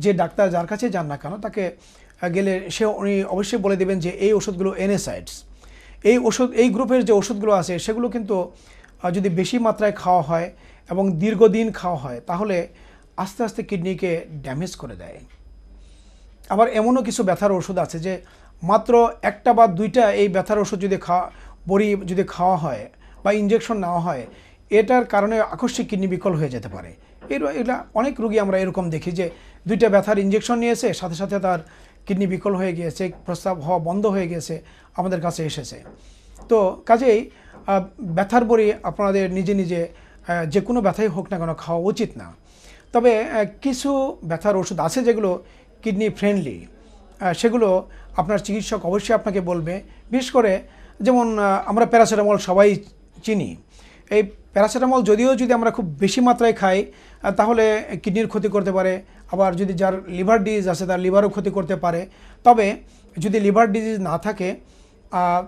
যে ডাক্তার যার কাছে যান না কেন তাকে গেলে উনি অবশ্যই বলে দেবেন যে এই ওষুধগুলো NSAIDs, এই গ্রুপের যে ওষুধগুলো আছে সেগুলো কিন্তু যদি বেশি মাত্রায় খাওয়া হয় এবং দীর্ঘদিন খাওয়া হয় তাহলে আস্তে আস্তে কিডনিকে ড্যামেজ করে দেয়। আবার এমনও কিছু ব্যথার ওষুধ আছে যে মাত্র একটা বা দুইটা এই ব্যথার ওষুধ যদি বড়ি যদি খাওয়া হয় বা ইনজেকশন নেওয়া হয়, এটার কারণে আকস্মিক কিডনি বিকল হয়ে যেতে পারে। এটা অনেক রোগী আমরা এরকম দেখি যে দুইটা ব্যথার ইনজেকশন নিয়েছে, সাথে সাথে তার কিডনি বিকল হয়ে গিয়েছে, প্রস্রাব হওয়া বন্ধ হয়ে গিয়েছে, আমাদের কাছে এসেছে। তো কাজেই ব্যথার বড়ি আপনাদের নিজে নিজে যে কোনো ব্যথাই হোক না কেন খাওয়া উচিত না। তবে কিছু ব্যথার ওষুধ আছে যেগুলো কিডনি ফ্রেন্ডলি, সেগুলো আপনার চিকিৎসক অবশ্যই আপনাকে বলবে। বিশেষ করে যেমন আমরা প্যারাসিটামল সবাই চিনি। এই প্যারাসিটামল যদি আমরা খুব বেশি মাত্রায় খাই তাহলে কিডনির ক্ষতি করতে পারে, আবার যদি যার লিভার ডিজিজ আছে তার লিভারও ক্ষতি করতে পারে। তবে যদি লিভার ডিজিজ না থাকে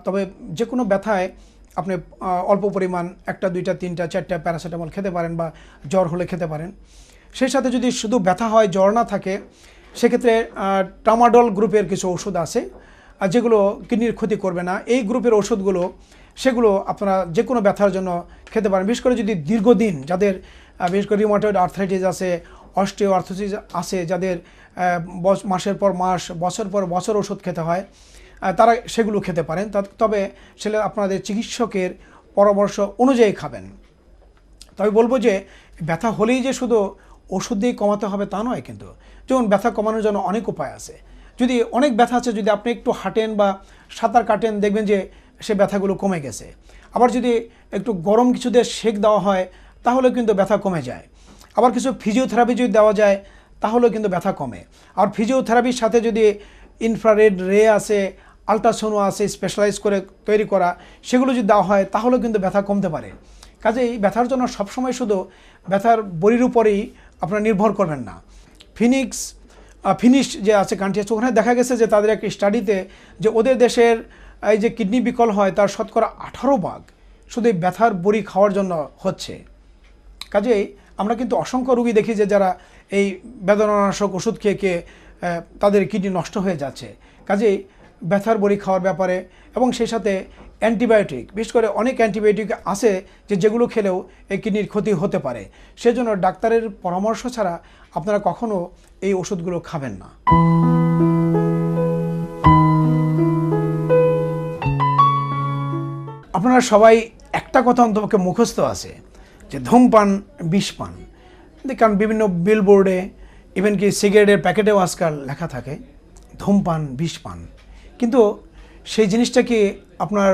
তবে যে কোনো ব্যথায় আপনি অল্প পরিমাণ 1টা 2টা 3টা 4টা প্যারাসিটামল খেতে পারেন বা জ্বর হলে খেতে পারেন। সেই সাথে যদি শুধু ব্যথা হয় জ্বর না থাকে সেক্ষেত্রে ট্রামাডল গ্রুপের কিছু ওষুধ আছে যেগুলো কিডনির ক্ষতি করবে না। এই গ্রুপের ওষুধগুলো সেগুলো আপনারা যে কোনো ব্যথার জন্য খেতে পারেন। বিশেষ করে যদি দীর্ঘদিন যাদের বিশেষ করে রিউমাটয়েড আর্থ্রাইটিস আছে, অস্টিও আর্থ্রাইটিস আছে, যাদের মাসের পর মাস বছর পর বছর ওষুধ খেতে হয়, তারা সেগুলো খেতে পারেন। তবে সেটা আপনাদের চিকিৎসকের পরামর্শ অনুযায়ী খাবেন। তবে বলবো যে ব্যথা হলেই যে শুধু ওষুধ দিয়ে কমাতে হবে তা নয়, কিন্তু যেমন ব্যথা কমানোর জন্য অনেক উপায় আছে। যদি অনেক ব্যথা আছে, যদি আপনি একটু হাঁটেন বা সাঁতার কাটেন দেখবেন যে সে ব্যথাগুলো কমে গেছে। আবার যদি একটু গরম কিছু দিয়ে সেক দেওয়া হয় তাহলে কিন্তু ব্যথা কমে যায়। আবার কিছু ফিজিওথেরাপি যদি দেওয়া যায় তাহলেও কিন্তু ব্যথা কমে। আর ফিজিওথেরাপির সাথে যদি ইনফ্রারেড রে আছে, আল্ট্রাসোনো আছে স্পেশালাইজ করে তৈরি করা, সেগুলো যদি দেওয়া হয় তাহলেও কিন্তু ব্যথা কমতে পারে। কাজেই ব্যথার জন্য সবসময় শুধু ব্যথার বড়ির উপরেই আপনারা নির্ভর করবেন না। ফিনিশ যে আছে কান্ট্রি আছে, ওখানে দেখা গেছে যে তাদের একটা স্টাডিতে যে ওদের দেশের এই যে কিডনি বিকল হয় তার শতকরা 18% শুধু এই ব্যথার বড়ি খাওয়ার জন্য হচ্ছে। কাজেই আমরা কিন্তু অসংখ্য রোগী দেখি যে যারা এই বেদনানাশক ওষুধ খেয়ে তাদের কিডনি নষ্ট হয়ে যাচ্ছে। কাজেই ব্যথার বড়ি খাওয়ার ব্যাপারে এবং সেই সাথে অ্যান্টিবায়োটিক, বিশেষ করে অনেক অ্যান্টিবায়োটিক আছে যেগুলো খেলেও এই কিডনির ক্ষতি হতে পারে। সেজন্য ডাক্তারের পরামর্শ ছাড়া আপনারা কখনো এই ওষুধগুলো খাবেন না। আপনারা সবাই একটা কথা অন্তপক্ষে মুখস্থ আছে যে ধূমপান বিষপান। কারণ বিভিন্ন বিলবোর্ডে ইভেন কি সিগারেটের প্যাকেটেও আজকাল লেখা থাকে ধূমপান বিষপান। কিন্তু সেই জিনিসটা কি আপনার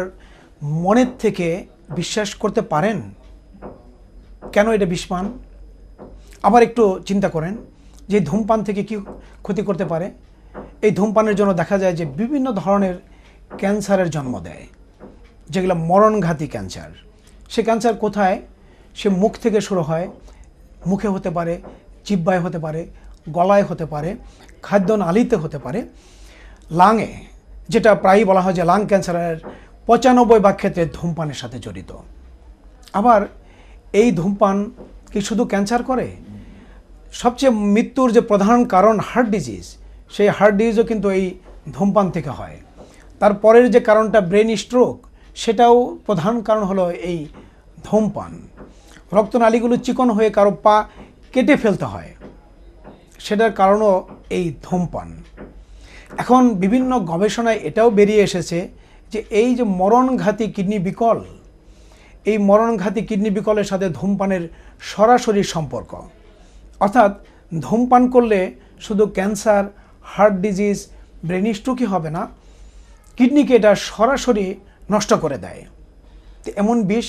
মনের থেকে বিশ্বাস করতে পারেন কেন এটা বিষপান? আবার একটু চিন্তা করেন যে ধূমপান থেকে কি ক্ষতি করতে পারে। এই ধূমপানের জন্য দেখা যায় যে বিভিন্ন ধরনের ক্যান্সারের জন্ম দেয়, যেগুলো মরণঘাতী ক্যান্সার। সে ক্যান্সার কোথায়? সে মুখ থেকে শুরু হয়, মুখে হতে পারে, জিহ্বায় হতে পারে, গলায় হতে পারে, খাদ্যনালীতে হতে পারে, লাংয়ে, যেটা প্রায়ই বলা হয় যে লাং ক্যান্সারের 95% ক্ষেত্রে ধূমপানের সাথে জড়িত। আবার এই ধূমপান কি শুধু ক্যান্সার করে? সবচেয়ে মৃত্যুর যে প্রধান কারণ হার্ট ডিজিজ, সেই হার্ট ডিজিজও কিন্তু এই ধূমপান থেকে হয়। তারপরের যে কারণটা ব্রেন স্ট্রোক, সেটাও প্রধান কারণ হলো এই ধূমপান। রক্তনালীগুলো চিকন হয়ে কারো পা কেটে ফেলতে হয়, সেটার কারণও এই ধূমপান। এখন বিভিন্ন গবেষণায় এটাও বেরিয়ে এসেছে যে এই যে মরণঘাতী কিডনি বিকল, এই মরণঘাতী কিডনি বিকলের সাথে ধূমপানের সরাসরি সম্পর্ক। অর্থাৎ ধূমপান করলে শুধু ক্যান্সার, হার্ট ডিজিজ, ব্রেন স্ট্রোকই হবে না, কিডনিকে এটা সরাসরি নষ্ট করে দেয়। তো এমন বিষ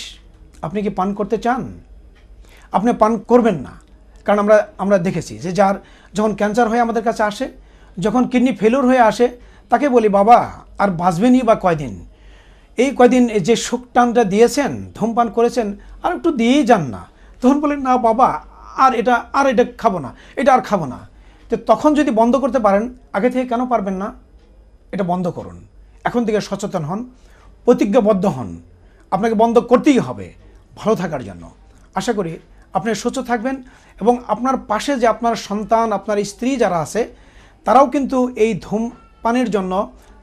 আপনি কি পান করতে চান? আপনি পান করবেন না। কারণ আমরা দেখেছি যে যার যখন ক্যান্সার হয়ে আমাদের কাছে আসে, যখন কিডনি ফেলিওর হয়ে আসে, তাকে বলি বাবা আর বাঁচবেনই বা কয়দিন, এই কয়দিন যে সুখ টানটা দিয়েছেন, ধূমপান করেছেন, আর একটু দিয়েই যান না। তখন বলেন না বাবা আর এটা খাবো না, এটা আর খাবো না। তো তখন যদি বন্ধ করতে পারেন, আগে থেকে কেন পারবেন না? এটা বন্ধ করুন। এখন থেকে সচেতন হন, প্রতিজ্ঞাবদ্ধ হন, আপনাকে বন্ধ করতেই হবে ভালো থাকার জন্য। আশা করি আপনি সুস্থ থাকবেন এবং আপনার পাশে যে আপনার সন্তান, আপনার স্ত্রী যারা আছে, তারাও কিন্তু এই ধূমপানের জন্য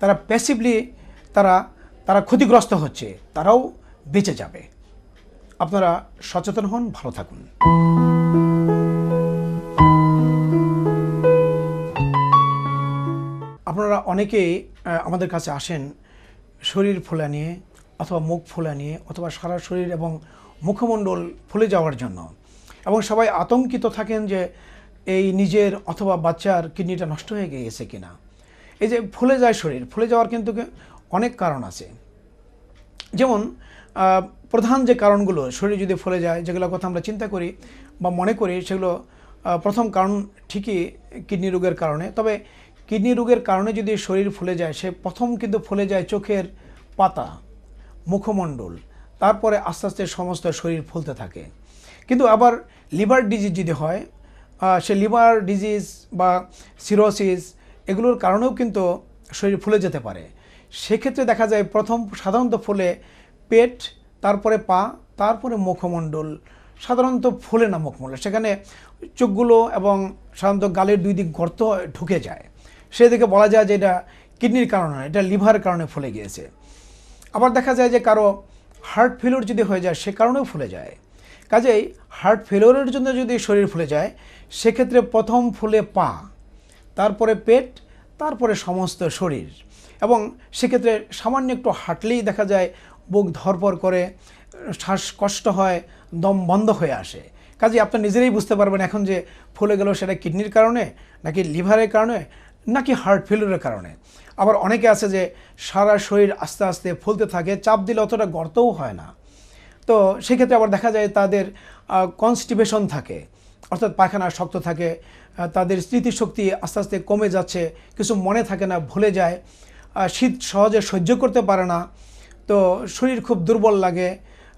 তারা প্যাসিভলি তারা তারা ক্ষতিগ্রস্ত হচ্ছে, তারাও বেঁচে যাবে। আপনারা সচেতন হন, ভালো থাকুন। আপনারা অনেকেই আমাদের কাছে আসেন শরীর ফোলা নিয়ে, অথবা মুখ ফোলা নিয়ে, অথবা সারা শরীর এবং মুখমণ্ডল ফুলে যাওয়ার জন্য, এবং সবাই আতঙ্কিত থাকেন যে এই নিজের অথবা বাচ্চার কিডনিটা নষ্ট হয়ে গিয়েছে কিনা। এই যে ফুলে যায় শরীর, ফুলে যাওয়ার কিন্তু অনেক কারণ আছে। যেমন প্রধান যে কারণগুলো শরীর যদি ফুলে যায়, যেগুলো কথা আমরা চিন্তা করি বা মনে করি, সেগুলো প্রথম কারণ ঠিকই কিডনি রোগের কারণে। তবে কিডনি রোগের কারণে যদি শরীর ফুলে যায়, সে প্রথম কিন্তু ফুলে যায় চোখের পাতা, মুখমণ্ডল, তারপরে আস্তে আস্তে সমস্ত শরীর ফুলতে থাকে। কিন্তু আবার লিভার ডিজিজ যদি হয়, সে লিভার ডিজিজ বা সিরোসিস এগুলোর কারণেও কিন্তু শরীর ফুলে যেতে পারে। সেক্ষেত্রে দেখা যায় প্রথম সাধারণত ফুলে পেট, তারপরে পা, তারপরে মুখমণ্ডল। সাধারণত ফুলে না মুখমণ্ডল, সেখানে চোখগুলো এবং সাধারণত গালের দুই দিক গর্ত ঢুকে যায়। সেদিকে বলা যায় যে এটা কিডনির কারণে, এটা লিভারের কারণে ফুলে গিয়েছে। আবার দেখা যায় যে কারো হার্ট ফেলিওর যদি হয়ে যায়, সে কারণেও ফুলে যায়। কাজেই হার্ট ফেলিওরের জন্য যদি শরীর ফুলে যায়, সেক্ষেত্রে প্রথম ফুলে পা, তারপরে পেট, তারপরে সমস্ত শরীর। এবং সেক্ষেত্রে সামান্য একটু হাঁটলেই দেখা যায় বুক ধরপড় করে, শ্বাসকষ্ট হয়, দম বন্ধ হয়ে আসে। কাজেই আপনি নিজেরাই বুঝতে পারবেন এখন যে ফুলে গেল সেটা কিডনির কারণে, নাকি লিভারের কারণে, নাকি হার্ট ফেলিওরের কারণে। আবার অনেকে আছে যে সারা শরীর আস্তে আস্তে ফুলতে থাকে, চাপ দিলে অতটা গর্তও হয় না। তো সেক্ষেত্রে আবার দেখা যায় তাদের কনস্টিপেশন থাকে, অর্থাৎ পায়খানা শক্ত থাকে, তাদের স্মৃতিশক্তি আস্তে আস্তে কমে যাচ্ছে, কিছু মনে থাকে না, ভুলে যায়, শীত সহজে সহ্য করতে পারে না, তো শরীর খুব দুর্বল লাগে।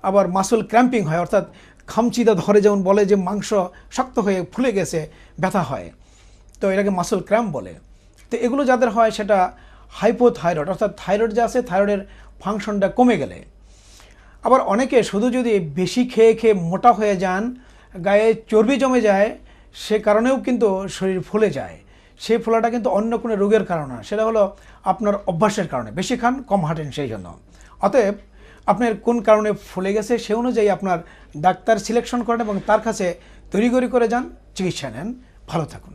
আবার মাসল ক্র্যাম্পিং হয়, অর্থাৎ খামচিদা ধরে, যেমন বলে যে মাংস শক্ত হয়ে ফুলে গেছে, ব্যথা হয়, তো এটাকে মাসল ক্র্যাম্প বলে। তো এগুলো যাদের হয় সেটা হাইপোথাইরয়েড, অর্থাৎ থাইরয়েড যে আছে, থাইরয়েডের ফাংশনটা কমে গেলে। আবার অনেকে শুধু যদি বেশি খেয়ে খেয়ে মোটা হয়ে যান, গায়ে চর্বি জমে যায়, সে কারণেও কিন্তু শরীর ফুলে যায়। সেই ফোলাটা কিন্তু অন্য কোনো রোগের কারণ না, সেটা হলো আপনার অভ্যাসের কারণে, বেশি খান কম হাঁটেন সেই জন্য। অতএব আপনার কোন কারণে ফুলে গেছে সে অনুযায়ী আপনার ডাক্তার সিলেকশন করেন এবং তার কাছে তড়িঘড়ি করে যান, চিকিৎসা নেন। ভালো থাকুন।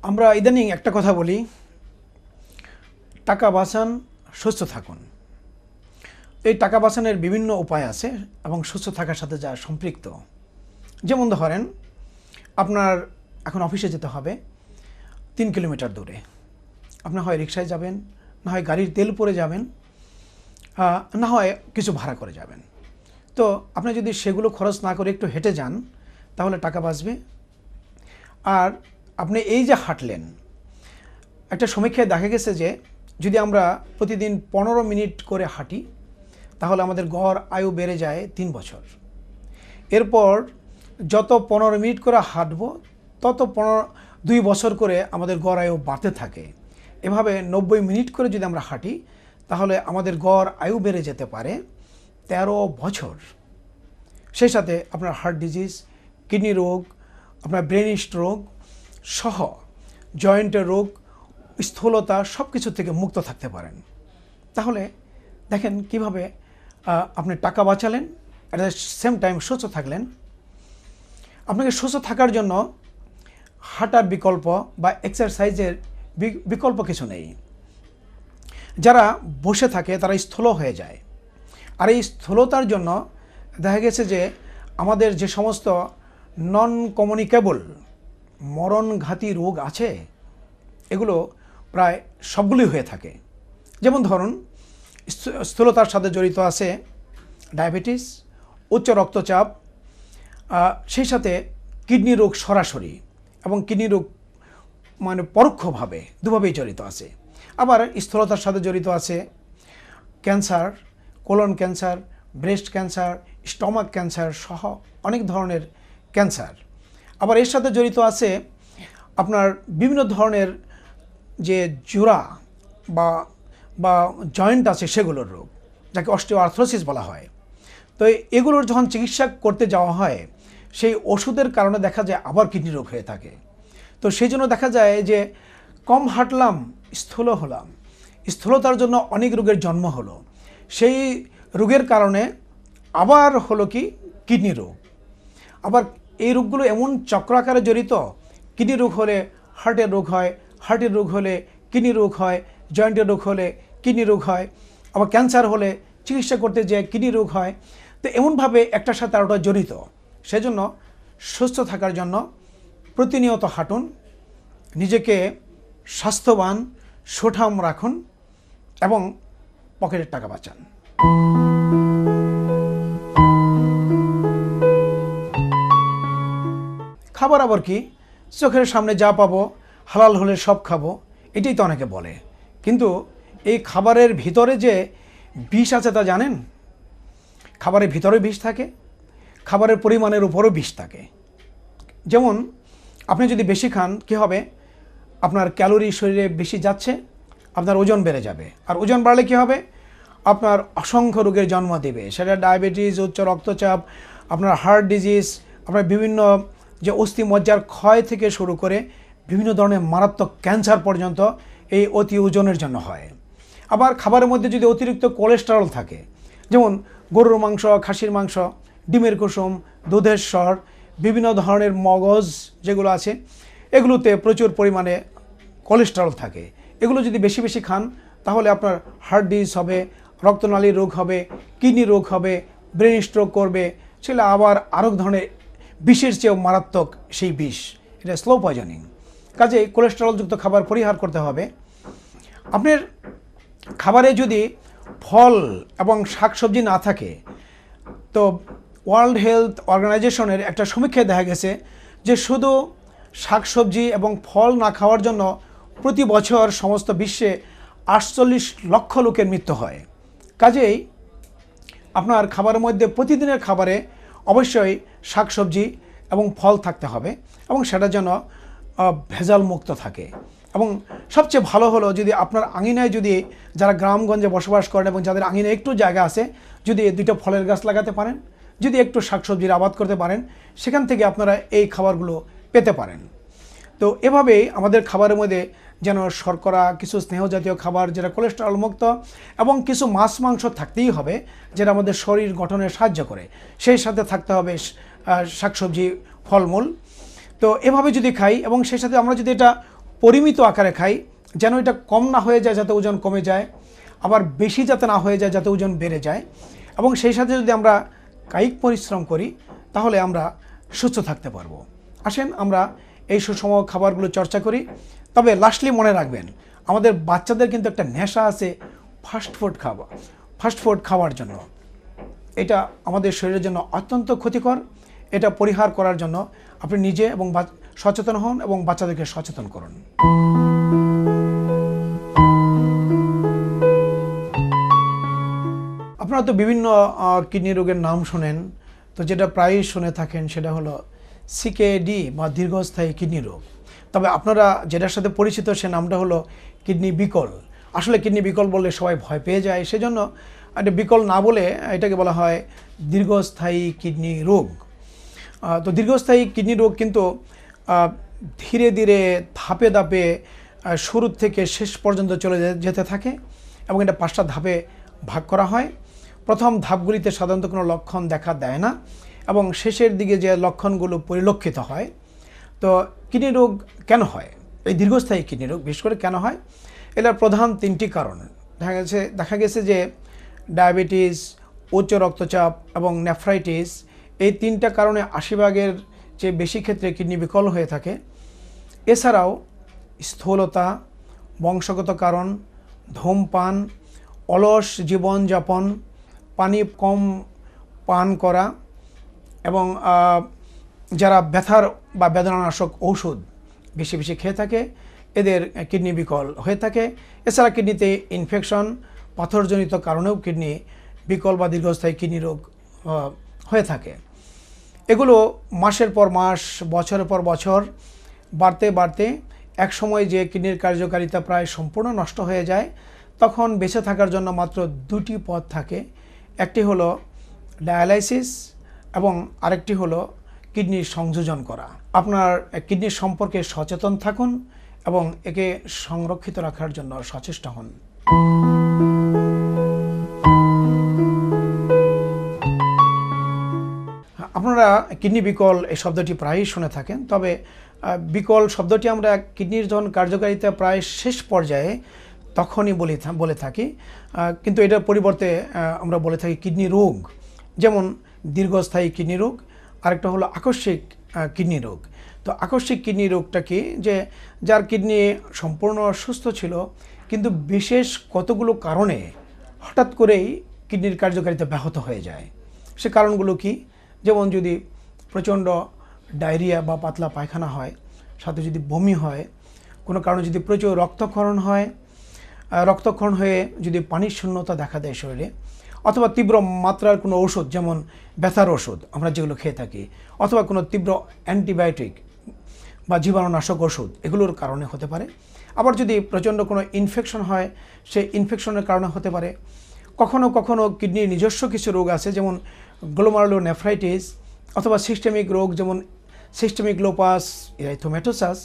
আমরা ইদানিং একটা কথা বলি, টাকা বাঁচান, সুস্থ থাকুন। এই টাকা বাঁচানোর বিভিন্ন উপায় আছে এবং সুস্থ থাকার সাথে যা সম্পৃক্ত। যেমন ধরেন, আপনার এখন অফিসে যেতে হবে 3 কিলোমিটার দূরে, আপনি হয় রিকশায় যাবেন, না হয় গাড়ির তেল পরে যাবেন, না হয় কিছু ভাড়া করে যাবেন। তো আপনি যদি সেগুলো খরচ না করে একটু হেঁটে যান, তাহলে টাকা বাঁচবে। আর আপনি এই যে হাঁটলেন, একটা সমীক্ষায় দেখা গেছে যে যদি আমরা প্রতিদিন 15 মিনিট করে হাঁটি, তাহলে আমাদের গড় আয়ু বেড়ে যায় 3 বছর। এরপর যত 15 মিনিট করে হাঁটব, তত 2 বছর করে আমাদের গড় আয়ু বাড়তে থাকে। এভাবে 90 মিনিট করে যদি আমরা হাঁটি, তাহলে আমাদের গড় আয়ু বেড়ে যেতে পারে 13 বছর। সেই সাথে আপনার হার্ট ডিজিজ, কিডনি রোগ, আপনার ব্রেন স্ট্রোক সহ জয়েন্টের রোগ, স্থূলতা সব কিছু থেকে মুক্ত থাকতে পারেন। তাহলে দেখেন কিভাবে আপনি টাকা বাঁচালেন, অ্যাট দ্য সেম টাইম সুস্থ থাকলেন। আপনাকে সুস্থ থাকার জন্য হাঁটার বিকল্প বা এক্সারসাইজের বিকল্প কিছু নেই। যারা বসে থাকে তারা স্থূল হয়ে যায়, আর এই স্থূলতার জন্য দেখা গেছে যে আমাদের যে সমস্ত নন কমিউনিকেবল মরণঘাতী রোগ আছে, এগুলো প্রায় সবগুলোই হয়ে থাকে। যেমন ধরুন, স্থূলতার সাথে জড়িত আছে ডায়াবেটিস, উচ্চ রক্তচাপ, সেই সাথে কিডনি রোগ সরাসরি এবং কিডনি রোগ মানে পরোক্ষভাবে, দুভাবেই জড়িত আছে। আবার স্থূলতার সাথে জড়িত আছে cancer, colon cancer, breast cancer, stomach cancer সহ অনেক ধরনের ক্যান্সার। আবার এর সাথে জড়িত আছে আপনার বিভিন্ন ধরনের যে জোড়া বা জয়েন্ট আছে সেগুলোর রোগ। যাকে অস্টিওআর্থ্রোসিস বলা হয়। তো এগুলোর যখন চিকিৎসা করতে যাওয়া হয়, সেই ওষুধের কারণে দেখা যায় আবার কিডনি রোগ হয়ে থাকে। তো সেই জন্য দেখা যায় যে কম হাঁটলাম, স্থূল হলাম, স্থূলতার জন্য অনেক রোগের জন্ম হলো। সেই রোগের কারণে আবার হলো কি কিডনি রোগ। আবার এই রোগগুলো এমন চক্রাকারে জড়িত, কিডনি রোগ হলে হার্টের রোগ হয়, হার্টের রোগ হলে কিডনি রোগ হয়, জয়েন্টের রোগ হলে কিডনি রোগ হয়, আবার ক্যান্সার হলে চিকিৎসা করতে যেয়ে কিডনি রোগ হয়। তো এমনভাবে একটার সাথে আরেকটা জড়িত। সেজন্য সুস্থ থাকার জন্য প্রতিনিয়ত হাঁটুন, নিজেকে স্বাস্থ্যবান সুঠাম রাখুন এবং পকেটের টাকা বাঁচান। খাবার আবার কি, চোখের সামনে যা পাবো হালাল হলে সব খাবো, এটাই তো অনেকে বলে। কিন্তু এই খাবারের ভিতরে যে বিষ আছে তা জানেন? খাবারের ভিতরে বিষ থাকে, খাবারের পরিমাণের উপরও বিষ থাকে। যেমন আপনি যদি বেশি খান কি হবে, আপনার ক্যালোরি শরীরে বেশি যাচ্ছে, আপনার ওজন বেড়ে যাবে। আর ওজন বাড়লে কি হবে, আপনার অসংখ্য রোগের জন্ম দেবে। সেটা ডায়াবেটিস, উচ্চ রক্তচাপ, আপনার হার্ট ডিজিজ, আপনার বিভিন্ন যে অস্থি মজ্জার ক্ষয় থেকে শুরু করে বিভিন্ন ধরনের মারাত্মক ক্যান্সার পর্যন্ত এই অতি ওজনের জন্য হয়। আবার খাবারের মধ্যে যদি অতিরিক্ত কোলেস্টেরল থাকে, যেমন গরুর মাংস, খাসির মাংস, ডিমের কুসুম, দুধের স্বর, বিভিন্ন ধরনের মগজ যেগুলো আছে, এগুলোতে প্রচুর পরিমাণে কোলেস্টেরল থাকে। এগুলো যদি বেশি বেশি খান তাহলে আপনার হার্ট ডিজিজ হবে, রক্তনালীর রোগ হবে, কিডনি রোগ হবে, ব্রেন স্ট্রোক করবে। সেটা আবার আরেক ধরনের বিষের চেয়েও মারাত্মক সেই বিষ, এটা স্লো পয়জনিং। কাজে কোলেস্টেরলযুক্ত খাবার পরিহার করতে হবে। আপনার খাবারে যদি ফল এবং শাকসবজি না থাকে, তো ওয়ার্ল্ড হেলথ অর্গানাইজেশনের একটা সমীক্ষায় দেখা গেছে যে শুধু শাকসবজি এবং ফল না খাওয়ার জন্য প্রতি বছর সমস্ত বিশ্বে 48 লক্ষ লোকের মৃত্যু হয়। কাজেই আপনার খাবারের মধ্যে প্রতিদিনের খাবারে অবশ্যই শাকসবজি এবং ফল থাকতে হবে এবং সেটা যেন ভেজাল মুক্ত থাকে। এবং সবচেয়ে ভালো হলো যদি আপনার আঙিনায়, যদি যারা গ্রামগঞ্জে বসবাস করেন এবং যাদের আঙিনায় একটু জায়গা আছে, যদি 2টা ফলের গাছ লাগাতে পারেন, যদি একটু শাকসবজির আবাদ করতে পারেন, সেখান থেকে আপনারা এই খাবারগুলো পেতে পারেন। তো এভাবেই আমাদের খাবারের মধ্যে যেন শর্করা, কিছু স্নেহ জাতীয় খাবার যেটা কোলেস্টেরল মুক্ত, এবং কিছু মাছ মাংস থাকতেই হবে যেটা আমাদের শরীর গঠনে সাহায্য করে। সেই সাথে থাকতে হবে শাকসবজি, ফলমূল। তো এভাবে যদি খাই এবং সেই সাথে আমরা যদি এটা পরিমিত আকারে খাই, যেন এটা কম না হয়ে যায় যাতে ওজন কমে যায়, আবার বেশি যাতে না হয়ে যায় যাতে ওজন বেড়ে যায়, এবং সেই সাথে যদি আমরা কায়িক পরিশ্রম করি তাহলে আমরা সুস্থ থাকতে পারবো। আসেন আমরা এই সুষম খাবারগুলো চর্চা করি। তবে লাস্টলি মনে রাখবেন, আমাদের বাচ্চাদের কিন্তু একটা নেশা আছে ফাস্টফুড খাওয়ার জন্য। এটা আমাদের শরীরের জন্য অত্যন্ত ক্ষতিকর। এটা পরিহার করার জন্য আপনি নিজে এবং সচেতন হন এবং বাচ্চাদেরকে সচেতন করুন। আপনারা তো বিভিন্ন কিডনি রোগের নাম শোনেন, তো যেটা প্রায়ই শুনে থাকেন সেটা হলো সিকেডি বা দীর্ঘস্থায়ী কিডনি রোগ। তবে আপনারা যেটার সাথে পরিচিত সে নামটা হলো কিডনি বিকল। আসলে কিডনি বিকল বললে সবাই ভয় পেয়ে যায়, সেজন্য এটা বিকল না বলে এটাকে বলা হয় দীর্ঘস্থায়ী কিডনি রোগ। তো দীর্ঘস্থায়ী কিডনি রোগ কিন্তু ধীরে ধীরে ধাপে ধাপে শুরু থেকে শেষ পর্যন্ত চলে যেতে থাকে এবং এটা 5টা ধাপে ভাগ করা হয়। প্রথম ধাপগুলিতে সাধারণত কোনো লক্ষণ দেখা দেয় না এবং শেষের দিকে যে লক্ষণগুলো পরিলক্ষিত হয়। তো কিডনি রোগ কেন হয়, এই দীর্ঘস্থায়ী কিডনি রোগ বিশেষ করে কেন হয়, এটার প্রধান 3টি কারণ দেখা গেছে যে ডায়াবেটিস, উচ্চ রক্তচাপ এবং নেফ্রাইটিস, এই 3টা কারণে 80% চেয়ে বেশি ক্ষেত্রে কিডনি বিকল হয়ে থাকে। এছাড়াও স্থূলতা, বংশগত কারণ, ধূমপান, অলস জীবনযাপন, পানি কম পান করা এবং যারা ব্যথার বা বেদনানাশক ঔষধ বেশি বেশি খেয়ে থাকে, এদের কিডনি বিকল হয়ে থাকে। এছাড়া কিডনিতে ইনফেকশন, পাথরজনিত কারণেও কিডনি বিকল বা দীর্ঘস্থায়ী কিডনি রোগ হয়ে থাকে। এগুলো মাসের পর মাস, বছরের পর বছর বাড়তে বাড়তে এক সময় যে কিডনির কার্যকারিতা প্রায় সম্পূর্ণ নষ্ট হয়ে যায়, তখন বেঁচে থাকার জন্য মাত্র দুটি পথ থাকে। একটি হলো ডায়ালাইসিস এবং আরেকটি হলো কিডনির সংযোজন করা। আপনার কিডনির সম্পর্কে সচেতন থাকুন এবং একে সংরক্ষিত রাখার জন্য সচেষ্ট হন। আপনারা কিডনি বিকল এই শব্দটি প্রায়ই শুনে থাকেন, তবে বিকল শব্দটি আমরা কিডনির যখন কার্যকারিতা প্রায় শেষ পর্যায়ে তখনই বলে থাকি, কিন্তু এটার পরিবর্তে আমরা বলে থাকি কিডনি রোগ। যেমন দীর্ঘস্থায়ী কিডনি রোগ, আরেকটা হলো আকস্মিক কিডনি রোগ। তো আকস্মিক কিডনি রোগটা কি, যে যার কিডনি সম্পূর্ণ সুস্থ ছিল কিন্তু বিশেষ কতগুলো কারণে হঠাৎ করেই কিডনির কার্যকারিতা ব্যাহত হয়ে যায়। সে কারণগুলো কি? যেমন যদি প্রচণ্ড ডায়রিয়া বা পাতলা পায়খানা হয়, সাথে যদি বমি হয়, কোনো কারণে যদি প্রচুর রক্তক্ষরণ হয়, রক্তক্ষরণ হয়ে যদি পানির শূন্যতা দেখা দেয় শরীরে, অথবা তীব্র মাত্রার কোনো ওষুধ যেমন ব্যথার ওষুধ আমরা যেগুলো খেয়ে থাকি, অথবা কোনো তীব্র অ্যান্টিবায়োটিক বা জীবাণুনাশক ওষুধ, এগুলোর কারণে হতে পারে। আবার যদি প্রচণ্ড কোনো ইনফেকশন হয়, সেই ইনফেকশনের কারণে হতে পারে। কখনো কখনো কিডনির নিজস্ব কিছু রোগ আছে, যেমন গ্লোমারুলোনেফ্রাইটিস, অথবা সিস্টেমিক রোগ যেমন সিস্টেমিক লোপাস এরিথ্রোমেটোসাস,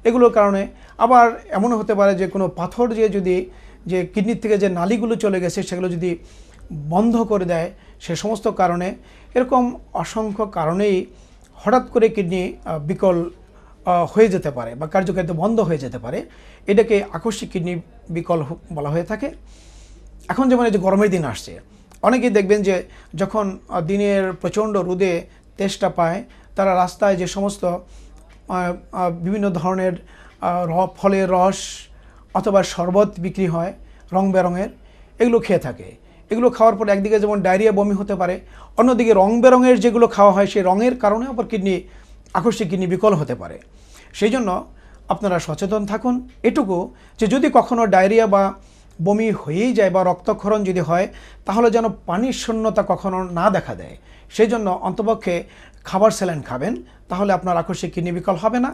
এগুলোর কারণে। আবার এমনও হতে পারে যে কোনো পাথর যে কিডনির থেকে যে নালীগুলো চলে গেছে সেগুলো যদি বন্ধ করে দেয়, সে সমস্ত কারণে। এরকম অসংখ্য কারণেই হঠাৎ করে কিডনি বিকল হয়ে যেতে পারে বা কার্যকারিতা বন্ধ হয়ে যেতে পারে। এটাকে আকস্মিক কিডনি বিকল বলা হয়ে থাকে। এখন যেমন এই যে গরমের দিন আসছে, অনেকেই দেখবেন যে যখন দিনের প্রচণ্ড রোদে তেষ্টা পায়, তারা রাস্তায় যে সমস্ত বিভিন্ন ধরনের ফলের রস অথবা শরবত বিক্রি হয় রং বেরঙের, এগুলো খেয়ে থাকে। এগুলো খাওয়ার পর একদিকে যেমন ডায়রিয়া বমি হতে পারে, অন্যদিকে রং বেরঙের যেগুলো খাওয়া হয় সেই রঙের কারণে আবার আকস্মিক কিডনি বিকল হতে পারে। সেই জন্য আপনারা সচেতন থাকুন এটুকু, যে যদি কখনো ডায়রিয়া বা বমি হয়েই যায় বা রক্তক্ষরণ যদি হয়, তাহলে যেন পানির শূন্যতা কখনো না দেখা দেয়। সেই জন্য অন্তপক্ষে খাবার স্যালাইন খাবেন, তাহলে আপনার আকস্মিক কিডনি বিকল হবে না।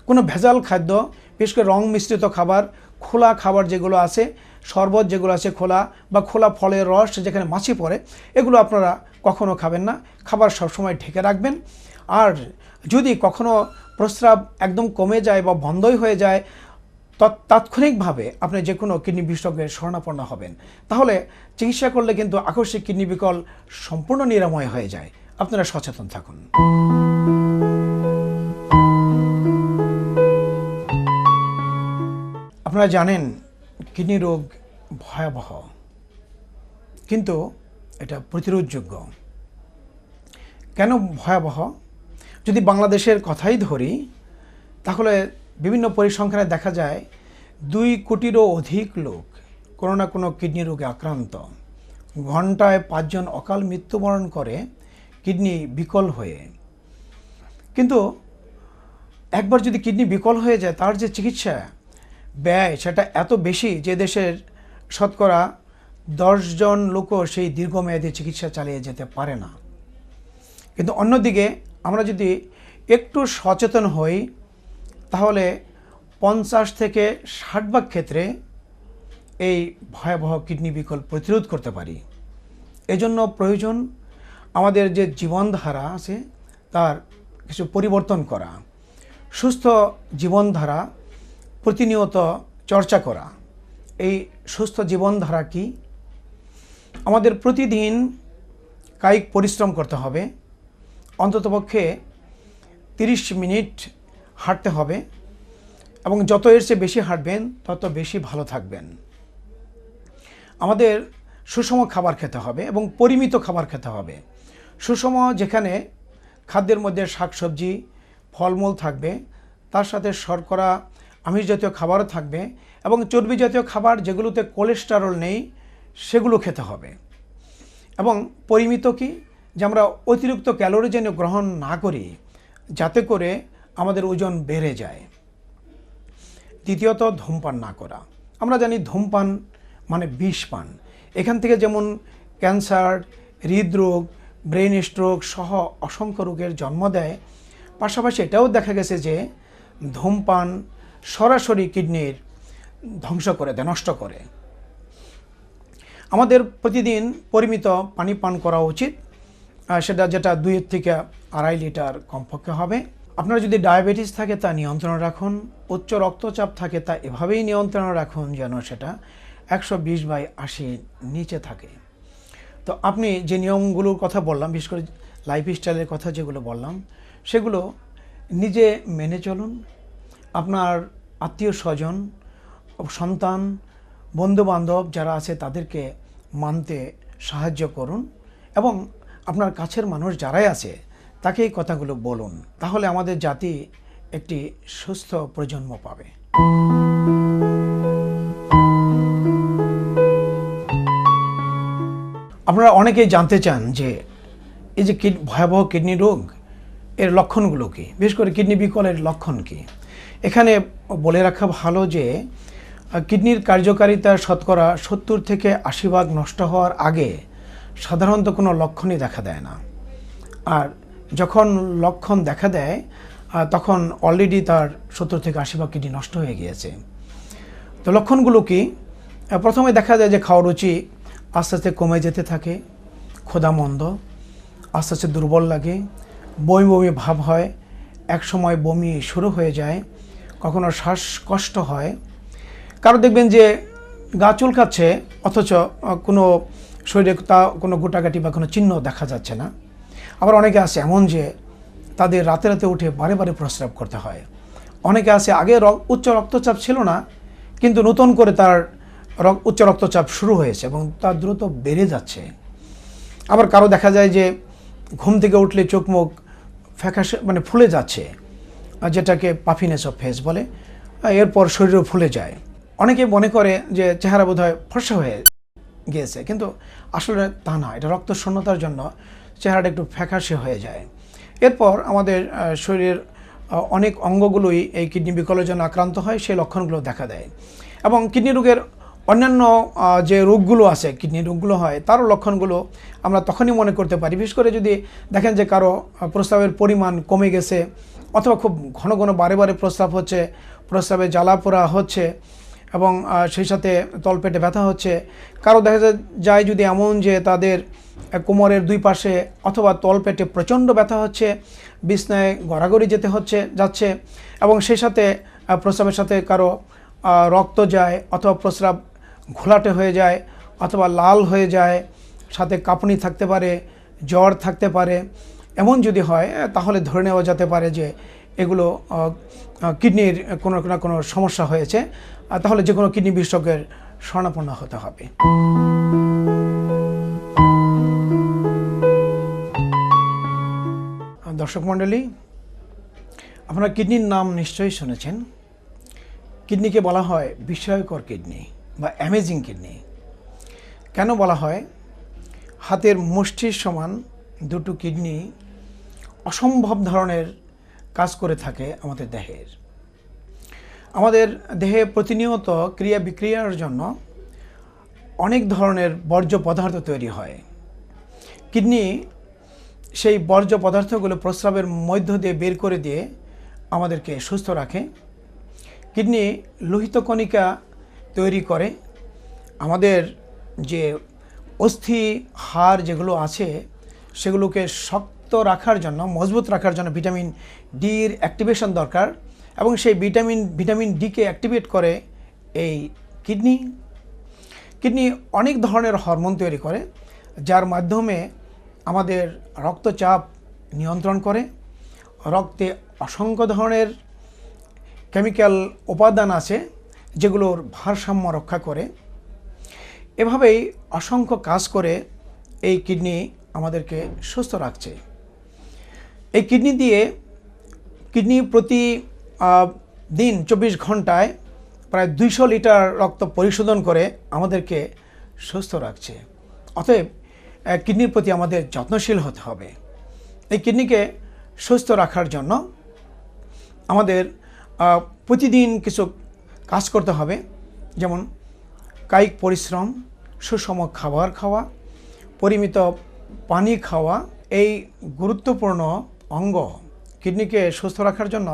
কোনো ভেজাল খাদ্য, বিশেষ করে রং মিশ্রিত খাবার, খোলা খাবার যেগুলো আছে, শরবত যেগুলো আছে খোলা, বা খোলা ফলের রস যেখানে মাছি পড়ে, এগুলো আপনারা কখনো খাবেন না। খাবার সবসময় ঢেকে রাখবেন। আর যদি কখনো প্রস্রাব একদম কমে যায় বা বন্ধই হয়ে যায়, তাৎক্ষণিকভাবে আপনি যে কোনো কিডনি বিশেষজ্ঞের শরণাপন্ন হবেন। তাহলে চিকিৎসা করলে কিন্তু আকস্মিক কিডনি বিকল সম্পূর্ণ নিরাময় হয়ে যায়। আপনারা সচেতন থাকুন। আপনারা জানেন কিডনি রোগ ভয়াবহ, কিন্তু এটা প্রতিরোধযোগ্য। কেন ভয়াবহ? যদি বাংলাদেশের কথাই ধরি, তাহলে বিভিন্ন পরিসংখ্যানে দেখা যায় 2 কোটিরও অধিক লোক কোনো না কোনো কিডনি রোগে আক্রান্ত। ঘন্টায় 5 জন অকাল মৃত্যুবরণ করে কিডনি বিকল হয়ে। কিন্তু একবার যদি কিডনি বিকল হয়ে যায়, তার যে চিকিৎসা ব্যয় সেটা এত বেশি যে দেশের শতকরা 10 জন লোকও সেই দীর্ঘমেয়াদী চিকিৎসা চালিয়ে যেতে পারে না। কিন্তু অন্যদিকে আমরা যদি একটু সচেতন হই, তাহলে 50 থেকে 60 ক্ষেত্রে এই ভয়াবহ কিডনি বিকল প্রতিরোধ করতে পারি। এজন্য প্রয়োজন আমাদের যে জীবনধারা আছে তার কিছু পরিবর্তন করা, সুস্থ জীবনধারা প্রতিনিয়ত চর্চা করা। এই সুস্থ জীবনধারা কি? আমাদের প্রতিদিন কায়িক পরিশ্রম করতে হবে, অন্ততপক্ষে 30 মিনিট হাঁটতে হবে, এবং যত এর চেয়ে বেশি হাঁটবেন তত বেশি ভালো থাকবেন। আমাদের সুষম খাবার খেতে হবে এবং পরিমিত খাবার খেতে হবে। সুষম যেখানে খাদ্যের মধ্যে শাকসবজি ফলমূল থাকবে, তার সাথে শর্করা আমিষ জাতীয় খাবারও থাকবে, এবং চর্বি জাতীয় খাবার যেগুলোতে কোলেস্টেরল নেই সেগুলো খেতে হবে। এবং পরিমিত কি, যে আমরা অতিরিক্ত ক্যালোরি যেন গ্রহণ না করি যাতে করে আমাদের ওজন বেড়ে যায়। দ্বিতীয়ত ধূমপান না করা। আমরা জানি ধূমপান মানে বিষ পান। এখান থেকে যেমন ক্যান্সার, হৃদরোগ, ব্রেন স্ট্রোক সহ অসংখ্য রোগের জন্ম দেয়। পাশাপাশি এটাও দেখা গেছে যে ধূমপান সরাসরি কিডনির ধ্বংস করে দেয়, নষ্ট করে। আমাদের প্রতিদিন পরিমিত পানি পান করা উচিত, সেটা যেটা 2 থেকে 2.5 লিটার কমপক্ষে হবে। আপনার যদি ডায়াবেটিস থাকে তা নিয়ন্ত্রণে রাখুন, উচ্চ রক্তচাপ থাকে তা এভাবেই নিয়ন্ত্রণে রাখুন যেন সেটা 120/80 নিচে থাকে। তো আপনি যে নিয়মগুলোর কথা বললাম, বিশেষ করে লাইফস্টাইলের কথা যেগুলো বললাম, সেগুলো নিজে মেনে চলুন। আপনার আত্মীয় স্বজন, সন্তান, বন্ধুবান্ধব যারা আছে তাদেরকে মানতে সাহায্য করুন এবং আপনার কাছের মানুষ যারাই আছে তাকে এই কথাগুলো বলুন। তাহলে আমাদের জাতি একটি সুস্থ প্রজন্ম পাবে। আপনারা অনেকেই জানতে চান যে এই যে ভয়াবহ কিডনি রোগ, এর লক্ষণগুলো কী, বিশেষ করে কিডনি বিকলের লক্ষণ কী। এখানে বলে রাখা ভালো যে কিডনির কার্যকারিতা শতকরা 70 থেকে 80 ভাগ নষ্ট হওয়ার আগে সাধারণত কোনো লক্ষণই দেখা দেয় না। আর যখন লক্ষণ দেখা দেয় তখন অলরেডি তার 70 থেকে 80 ভাগ কিডনি নষ্ট হয়ে গিয়েছে। তো লক্ষণগুলো কি? প্রথমে দেখা যায় যে খাওয়ার রুচি আস্তে আস্তে কমে যেতে থাকে, ক্ষুধামন্দ, আস্তে আস্তে দুর্বল লাগে, বমি বমি ভাব হয়, এক সময় বমি শুরু হয়ে যায়, কখনো শ্বাসকষ্ট হয়। কারো দেখবেন যে গা চুলকাচ্ছে অথচ কোনো শরীরে তা কোনো গোটাগাটি বা কোনো চিহ্ন দেখা যাচ্ছে না। আবার অনেকে আছে এমন যে তাদের রাতে রাতে উঠে বারে বারে প্রস্রাব করতে হয়। অনেকে আছে আগে উচ্চ রক্তচাপ ছিল না, কিন্তু নতুন করে তার উচ্চ রক্তচাপ শুরু হয়েছে এবং তার দ্রুত বেড়ে যাচ্ছে। আবার কারো দেখা যায় যে ঘুম থেকে উঠলে চোখ মুখ ফ্যাকাশে মানে ফুলে যাচ্ছে, যেটাকে পাফিনেস অফ ফেস বলে। এরপর শরীরও ফুলে যায়। অনেকে মনে করে যে চেহারা বোধহয় ফর্সা হয়ে গিয়েছে, কিন্তু আসলে তা না, এটা রক্ত শূন্যতার জন্য চেহারাটা একটু ফ্যাকাশে হয়ে যায়। এরপর আমাদের শরীরের অনেক অঙ্গগুলোই এই কিডনি বিকলের জন্য আক্রান্ত হয়, সেই লক্ষণগুলো দেখা দেয়। এবং কিডনি রোগের অন্যান্য যে রোগগুলো আছে, কিডনি রোগগুলো হয়, তারও লক্ষণগুলো আমরা তখনই মনে করতে পারি। বিশেষ করে যদি দেখেন যে কারো প্রস্রাবের পরিমাণ কমে গেছে, অথবা খুব ঘন ঘন বারে বারে প্রস্রাব হচ্ছে, প্রস্রাবে জ্বালা পোড়া হচ্ছে এবং সেই সাথে তলপেটে ব্যথা হচ্ছে। কারো দেখা যায় যদি এমন যে তাদের কোমরের 2 পাশে অথবা তলপেটে প্রচণ্ড ব্যথা হচ্ছে, বিছনায় গড়াগড়ি যাচ্ছে এবং সেই সাথে প্রস্রাবের সাথে কারো রক্ত যায় অথবা প্রস্রাব ঘোলাটে হয়ে যায় অথবা লাল হয়ে যায়, সাথে কাঁপুনি থাকতে পারে, জ্বর থাকতে পারে। এমন যদি হয় তাহলে ধরে নেওয়া যেতে পারে যে এগুলো কিডনির কোনো না কোনো সমস্যা হয়েছে। তাহলে যে কোনো কিডনি বিশেষজ্ঞের শরণাপন্ন হতে হবে। দর্শক মণ্ডলী, আপনারা কিডনির নাম নিশ্চয়ই শুনেছেন। কিডনিকে বলা হয় বিস্ময়কর কিডনি বা অ্যামেজিং কিডনি। কেন বলা হয়? হাতের মুষ্টির সমান দুটো কিডনি অসম্ভব ধরনের কাজ করে থাকে আমাদের দেহের। আমাদের দেহে প্রতিনিয়ত ক্রিয়া বিক্রিয়ার জন্য অনেক ধরনের বর্জ্য পদার্থ তৈরি হয়। কিডনি সেই বর্জ্য পদার্থগুলো প্রস্রাবের মধ্য দিয়ে বের করে দিয়ে আমাদেরকে সুস্থ রাখে। কিডনি লোহিত কণিকা তৈরি করে। আমাদের যে অস্থি হাড় যেগুলো আছে সেগুলোকে শক্ত রাখার জন্য, মজবুত রাখার জন্য ভিটামিন ডির অ্যাক্টিভেশন দরকার এবং সেই ভিটামিন ডিকে অ্যাক্টিভেট করে এই কিডনি। কিডনি অনেক ধরনের হরমোন তৈরি করে, যার মাধ্যমে আমাদের রক্তচাপ নিয়ন্ত্রণ করে। রক্তে অসংখ্য ধরনের কেমিক্যাল উপাদান আছে যেগুলোর ভারসাম্য রক্ষা করে। এভাবেই অসংখ্য কাজ করে এই কিডনি আমাদেরকে সুস্থ রাখছে। এই কিডনি প্রতি দিন 24 ঘন্টায় প্রায় 200 লিটার রক্ত পরিশোধন করে আমাদেরকে সুস্থ রাখছে। অতএব কিডনির প্রতি আমাদের যত্নশীল হতে হবে। এই কিডনিকে সুস্থ রাখার জন্য আমাদের প্রতিদিন কিছু কাজ করতে হবে, যেমন কায়িক পরিশ্রম, সুষম খাবার খাওয়া, পরিমিত পানি খাওয়া। এই গুরুত্বপূর্ণ অঙ্গ কিডনিকে সুস্থ রাখার জন্য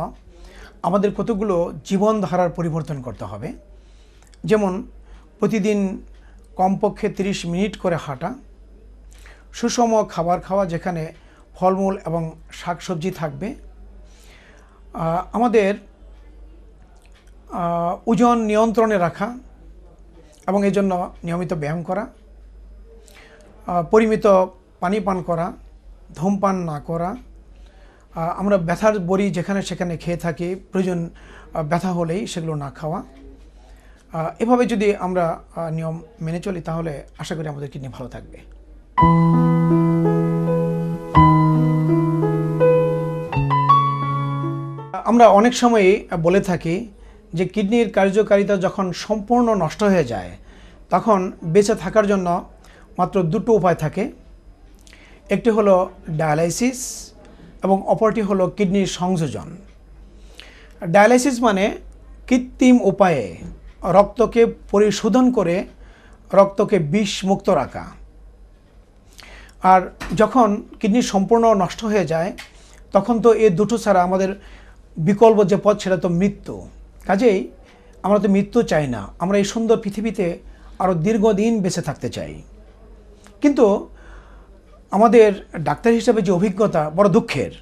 আমাদের কতগুলো জীবনধারার পরিবর্তন করতে হবে। যেমন প্রতিদিন কমপক্ষে 30 মিনিট করে হাঁটা, সুষম খাবার খাওয়া যেখানে ফলমূল এবং শাকসবজি থাকবে, আমাদের ওজন নিয়ন্ত্রণে রাখা এবং এই জন্য নিয়মিত ব্যায়াম করা, পরিমিত পানি পান করা, ধূমপান না করা, আমরা ব্যথার বড়ি যেখানে সেখানে খেয়ে থাকি, প্রয়োজন ব্যথা হলেই সেগুলো না খাওয়া। এভাবে যদি আমরা নিয়ম মেনে চলি তাহলে আশা করি আমাদের কিডনি ভালো থাকবে। আমরা অনেক সময়ই বলে থাকি যে কিডনির কার্যকারিতা যখন সম্পূর্ণ নষ্ট হয়ে যায় তখন বেঁচে থাকার জন্য মাত্র দুটো উপায় থাকে। একটি হলো ডায়ালাইসিস এবং অপরটি হলো কিডনির সংযোজন। ডায়ালাইসিস মানে কৃত্রিম উপায়ে রক্তকে পরিশোধন করে রক্তকে বিষমুক্ত রাখা। আর যখন কিডনি সম্পূর্ণ নষ্ট হয়ে যায় তখন তো এই দুটো ছাড়া আমাদের বিকল্প যে পথ সেটা তো মৃত্যু। কাজেই আমরা তো মৃত্যু চাই না, আমরা এই সুন্দর পৃথিবীতে আরও দীর্ঘদিন বেঁচে থাকতে চাই। কিন্তু আমাদের ডাক্তার হিসেবে যে অভিজ্ঞতা বড় দুঃখের।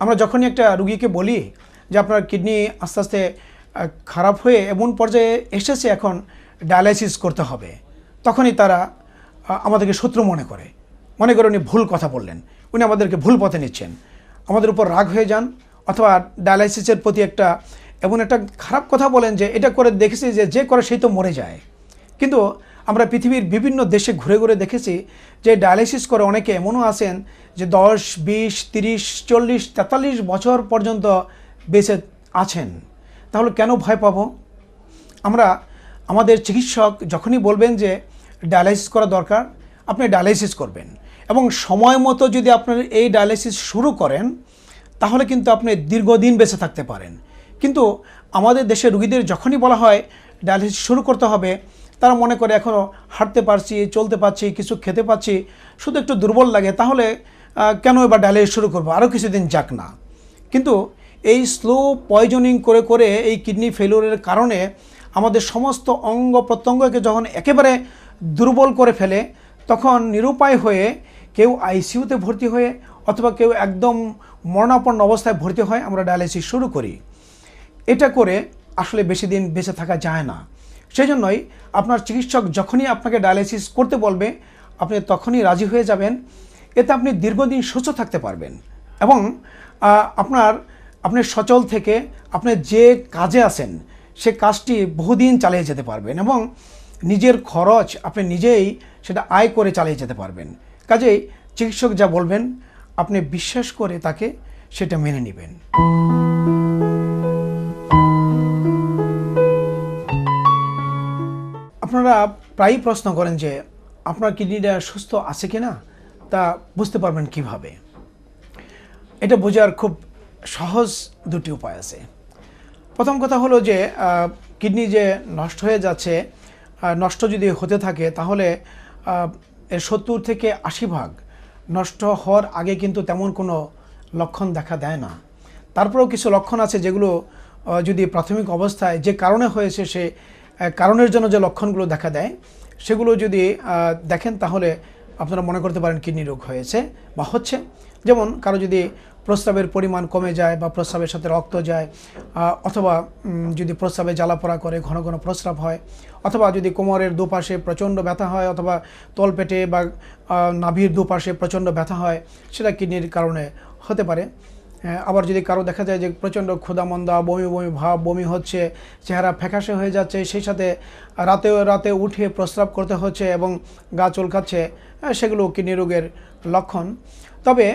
আমরা যখনই একটা রুগীকে বলি যে আপনার কিডনি আস্তে আস্তে খারাপ হয়ে এমন পর্যায়ে এসেছে এখন ডায়ালাইসিস করতে হবে, তখনই তারা আমাদেরকে শত্রু মনে করে উনি ভুল কথা বললেন, উনি আমাদেরকে ভুল পথে নিচ্ছেন, আমাদের উপর রাগ হয়ে যান, অথবা ডায়ালাইসিসের প্রতি এমন একটা খারাপ কথা বলেন যে এটা করে দেখেছি যে করে সেই তো মরে যায়। কিন্তু আমরা পৃথিবীর বিভিন্ন দেশে ঘুরে ঘুরে দেখেছি যে ডায়ালাইসিস করে অনেকে এমনও আছেন যে 10, 20, 30, 40, 43 বছর পর্যন্ত বেঁচে আছেন। তাহলে কেন ভয় পাবো? আমরা আমাদের চিকিৎসক যখনই বলবেন যে ডায়ালাইসিস করা দরকার, আপনি ডায়ালাইসিস করবেন এবং সময় মতো যদি আপনার এই ডায়ালাইসিস শুরু করেন তাহলে কিন্তু আপনি দীর্ঘদিন বেঁচে থাকতে পারেন। কিন্তু আমাদের দেশের রুগীদের যখনই বলা হয় ডায়ালাইসিস শুরু করতে হবে, তারা মনে করে এখনও হাঁটতে পারছি, চলতে পারছি, কিছু খেতে পারছি, শুধু একটু দুর্বল লাগে, তাহলে কেন এবার ডায়ালাইসিস শুরু করবো, আরও কিছুদিন যাক না। কিন্তু এই স্লো পয়জনিং করে করে এই কিডনি ফেলিওরের কারণে আমাদের সমস্ত অঙ্গ প্রত্যঙ্গকে যখন একেবারে দুর্বল করে ফেলে তখন নিরুপায় হয়ে কেউ আইসিইউতে ভর্তি হয়ে অথবা কেউ একদম মরণাপন্ন অবস্থায় ভর্তি হয়, আমরা ডায়ালাইসিস শুরু করি। এটা করে আসলে বেশি দিন বেঁচে থাকা যায় না। সেই জন্যই আপনার চিকিৎসক যখনই আপনাকে ডায়ালাইসিস করতে বলবে আপনি তখনই রাজি হয়ে যাবেন। এতে আপনি দীর্ঘদিন সুস্থ থাকতে পারবেন এবং আপনি সচল থেকে আপনি যে কাজে আছেন সে কাজটি বহুদিন চালিয়ে যেতে পারবেন এবং নিজের খরচ আপনি নিজেই সেটা আয় করে চালিয়ে যেতে পারবেন। কাজেই চিকিৎসক যা বলবেন আপনি বিশ্বাস করে তাকে সেটা মেনে নেবেন। আপনারা প্রায়ই প্রশ্ন করেন যে আপনার কিডনিটা সুস্থ আছে কিনা তা বুঝতে পারবেন কিভাবে? এটা বোঝার খুব সহজ দুটি উপায় আছে। প্রথম কথা হলো যে কিডনি যে নষ্ট হয়ে যাচ্ছে, নষ্ট যদি হতে থাকে তাহলে এর 70 থেকে 80% নষ্ট হওয়ার আগে কিন্তু তেমন কোনো লক্ষণ দেখা দেয় না। তারপরেও কিছু লক্ষণ আছে যেগুলো যদি প্রাথমিক অবস্থায় যে কারণে হয়েছে সে কারণের জন্য যে লক্ষণগুলো দেখা দেয় সেগুলো যদি দেখেন তাহলে আপনারা মনে করতে পারেন কিডনি রোগ হয়েছে বা হচ্ছে। যেমন কারো যদি প্রস্রাবের পরিমাণ কমে যায় বা প্রস্রাবের সাথে রক্ত যায়, অথবা যদি প্রস্রাবে জ্বালাপোড়া করে, ঘন ঘন প্রস্রাব হয়, অথবা যদি কোমরের দুপাশে প্রচণ্ড ব্যথা হয়, অথবা তলপেটে বা নাভির দুপাশে প্রচণ্ড ব্যথা হয়, সেটা কিডনির কারণে হতে পারে। আবার যদি কারো দেখা যায় যে প্রচণ্ড ক্ষুধামন্দা, বমি বমি ভাব, বমি হচ্ছে, চেহারা ফ্যাকাশে হয়ে যাচ্ছে, সেই সাথে রাতে উঠে প্রস্রাব করতে হচ্ছে এবং গা চুলকাচ্ছে, সেগুলো কিডনি রোগের লক্ষণ। তবে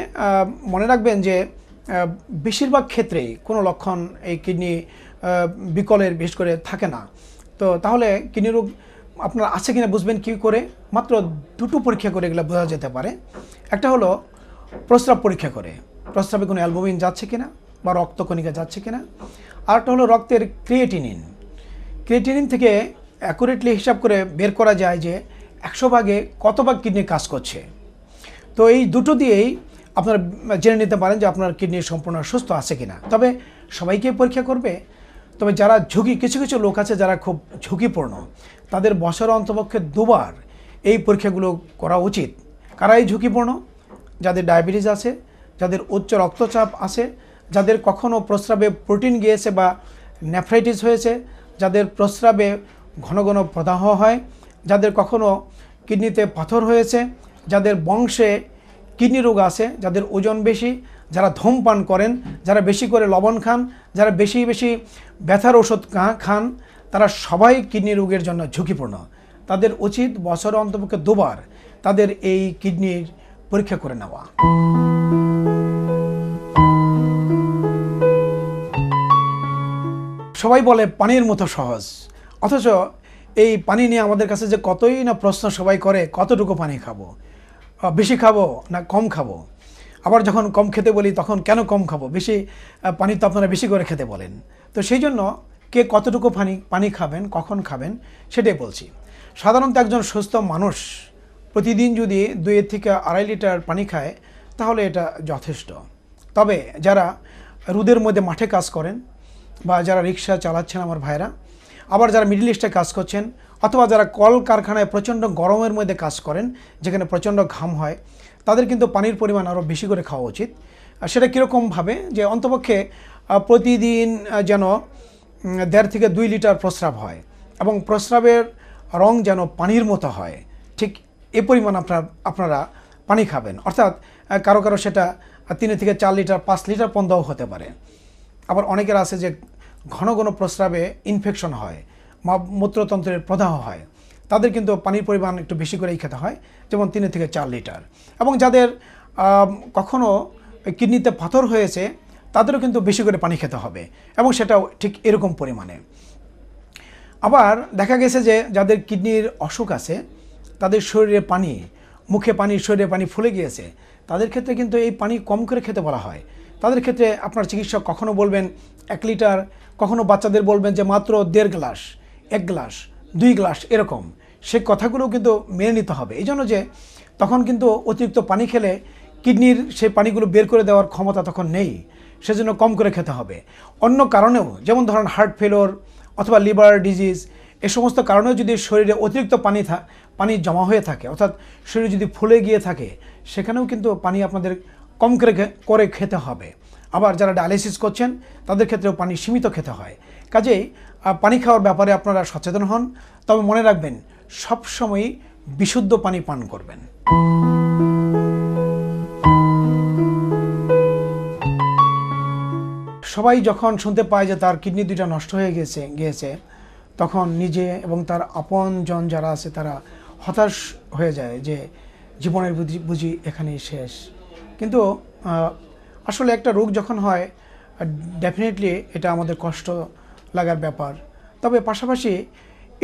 মনে রাখবেন যে বেশিরভাগ ক্ষেত্রেই কোনো লক্ষণ এই কিডনি বিকলের বিশেষ করে থাকে না। তো তাহলে কিডনি রোগ আপনার আছে কিনা বুঝবেন কী করে? মাত্র দুটো পরীক্ষা করে এগুলো বোঝা যেতে পারে। একটা হলো প্রস্রাব পরীক্ষা করে, প্রস্রাবে কোনো অ্যালবুমিন যাচ্ছে কিনা বা রক্তকণিকা যাচ্ছে কিনা। আরেকটা হলো রক্তের ক্রিয়েটিনিন। ক্রিয়েটিনিন থেকে অ্যাকুরেটলি হিসাব করে বের করা যায় যে 100 ভাগে কত ভাগ কিডনি কাজ করছে। তো এই দুটো দিয়েই আপনারা জেনে নিতে পারেন যে আপনার কিডনি সম্পূর্ণ সুস্থ আছে কিনা। তবে সবাইকে পরীক্ষা করবে, তবে যারা কিছু কিছু লোক আছে যারা খুব ঝুঁকিপূর্ণ, তাদের বছরে অন্তপক্ষে 2 বার এই পরীক্ষাগুলো করা উচিত। কারা এই ঝুঁকিপূর্ণ? যাদের ডায়াবেটিস আছে, যাদের উচ্চ রক্তচাপ আছে, যাদের কখনো প্রস্রাবে প্রোটিন গিয়েছে বা নেফ্রাইটিস হয়েছে, যাদের প্রস্রাবে ঘন ঘন প্রদাহ হয়, যাদের কখনো কিডনিতে পাথর হয়েছে, যাদের বংশে কিডনি রোগ আছে, যাদের ওজন বেশি, যারা ধূমপান করেন, যারা বেশি করে লবণ খান, যারা বেশি বেশি ব্যথার ওষুধ খান, তারা সবাই কিডনি রোগের জন্য ঝুঁকিপূর্ণ। তাদের উচিত বছরে অন্তপক্ষে 2 বার তাদের এই কিডনির পরীক্ষা করে নেওয়া। সবাই বলে পানির মতো সহজ, অথচ এই পানি নিয়ে আমাদের কাছে যে কতই না প্রশ্ন সবাই করে, কতটুকু পানি খাবো, বেশি খাবো না কম খাবো। আবার যখন কম খেতে বলি তখন কেন কম খাবো, বেশি পানি তো আপনারা বেশি করে খেতে বলেন। তো সেই জন্য কে কতটুকু পানি খাবেন, কখন খাবেন সেটাই বলছি। সাধারণত একজন সুস্থ মানুষ প্রতিদিন যদি 2 থেকে 2.5 লিটার পানি খায় তাহলে এটা যথেষ্ট। তবে যারা রোদের মধ্যে মাঠে কাজ করেন বা যারা রিক্সা চালাচ্ছেন আমার ভাইরা, আবার যারা মিডল ইস্টে কাজ করছেন, অথবা যারা কল কারখানায় প্রচণ্ড গরমের মধ্যে কাজ করেন যেখানে প্রচণ্ড ঘাম হয়, তাদের কিন্তু পানির পরিমাণ আরও বেশি করে খাওয়া উচিত। সেটা কীরকমভাবে, যে অন্তপক্ষে প্রতিদিন যেন 1.5 থেকে 2 লিটার প্রস্রাব হয় এবং প্রস্রাবের রং যেন পানির মতো হয়, ঠিক এ পরিমাণ আপনারা পানি খাবেন। অর্থাৎ কারো কারো সেটা 3 থেকে 4 লিটার 5 লিটার পর্যন্তও হতে পারে। আবার অনেকের আছে যে ঘন ঘন প্রস্রাবে ইনফেকশন হয়, মূত্রতন্ত্রের প্রদাহ হয়, তাদের কিন্তু পানির পরিমাণ একটু বেশি করেই খেতে হয়, যেমন 3 থেকে 4 লিটার। এবং যাদের কখনো কিডনিতে পাথর হয়েছে তাদেরও কিন্তু বেশি করে পানি খেতে হবে, এবং সেটাও ঠিক এরকম পরিমাণে। আবার দেখা গেছে যে যাদের কিডনির অসুখ আছে, তাদের শরীরে পানি, মুখে পানি, শরীরে পানি ফুলে গিয়েছে, তাদের ক্ষেত্রে কিন্তু এই পানি কম করে খেতে বলা হয়। তাদের ক্ষেত্রে আপনার চিকিৎসক কখনো বলবেন 1 লিটার, কখনো বাচ্চাদের বলবেন যে মাত্র 1.5 গ্লাস, 1 গ্লাস, 2 গ্লাস, এরকম। সে কথাগুলো কিন্তু মেনে নিতে হবে। এই জন্য যে তখন কিন্তু অতিরিক্ত পানি খেলে কিডনির সেই পানিগুলো বের করে দেওয়ার ক্ষমতা তখন নেই, সেজন্য কম করে খেতে হবে। অন্য কারণেও, যেমন ধরুন হার্ট ফেলোর অথবা লিভার ডিজিজ, এ সমস্ত কারণেও যদি শরীরে অতিরিক্ত পানি জমা হয়ে থাকে, অর্থাৎ শরীরে যদি ফুলে গিয়ে থাকে, সেখানেও কিন্তু পানি আপনাদের কম করে খেতে হবে। আবার যারা ডায়ালিসিস করছেন তাদের ক্ষেত্রেও পানি সীমিত খেতে হয়। কাজেই পানি খাওয়ার ব্যাপারে আপনারা সচেতন হন, তবে মনে রাখবেন সবসময়ই বিশুদ্ধ পানি পান করবেন। সবাই যখন শুনতে পায় যে তার কিডনি 2টা নষ্ট হয়ে গিয়েছে তখন নিজে এবং তার আপনজন যারা আছে তারা হতাশ হয়ে যায় যে জীবনের বুঝি এখানেই শেষ। কিন্তু আসলে একটা রোগ যখন হয় ডেফিনেটলি এটা আমাদের কষ্ট লাগার ব্যাপার। তবে পাশাপাশি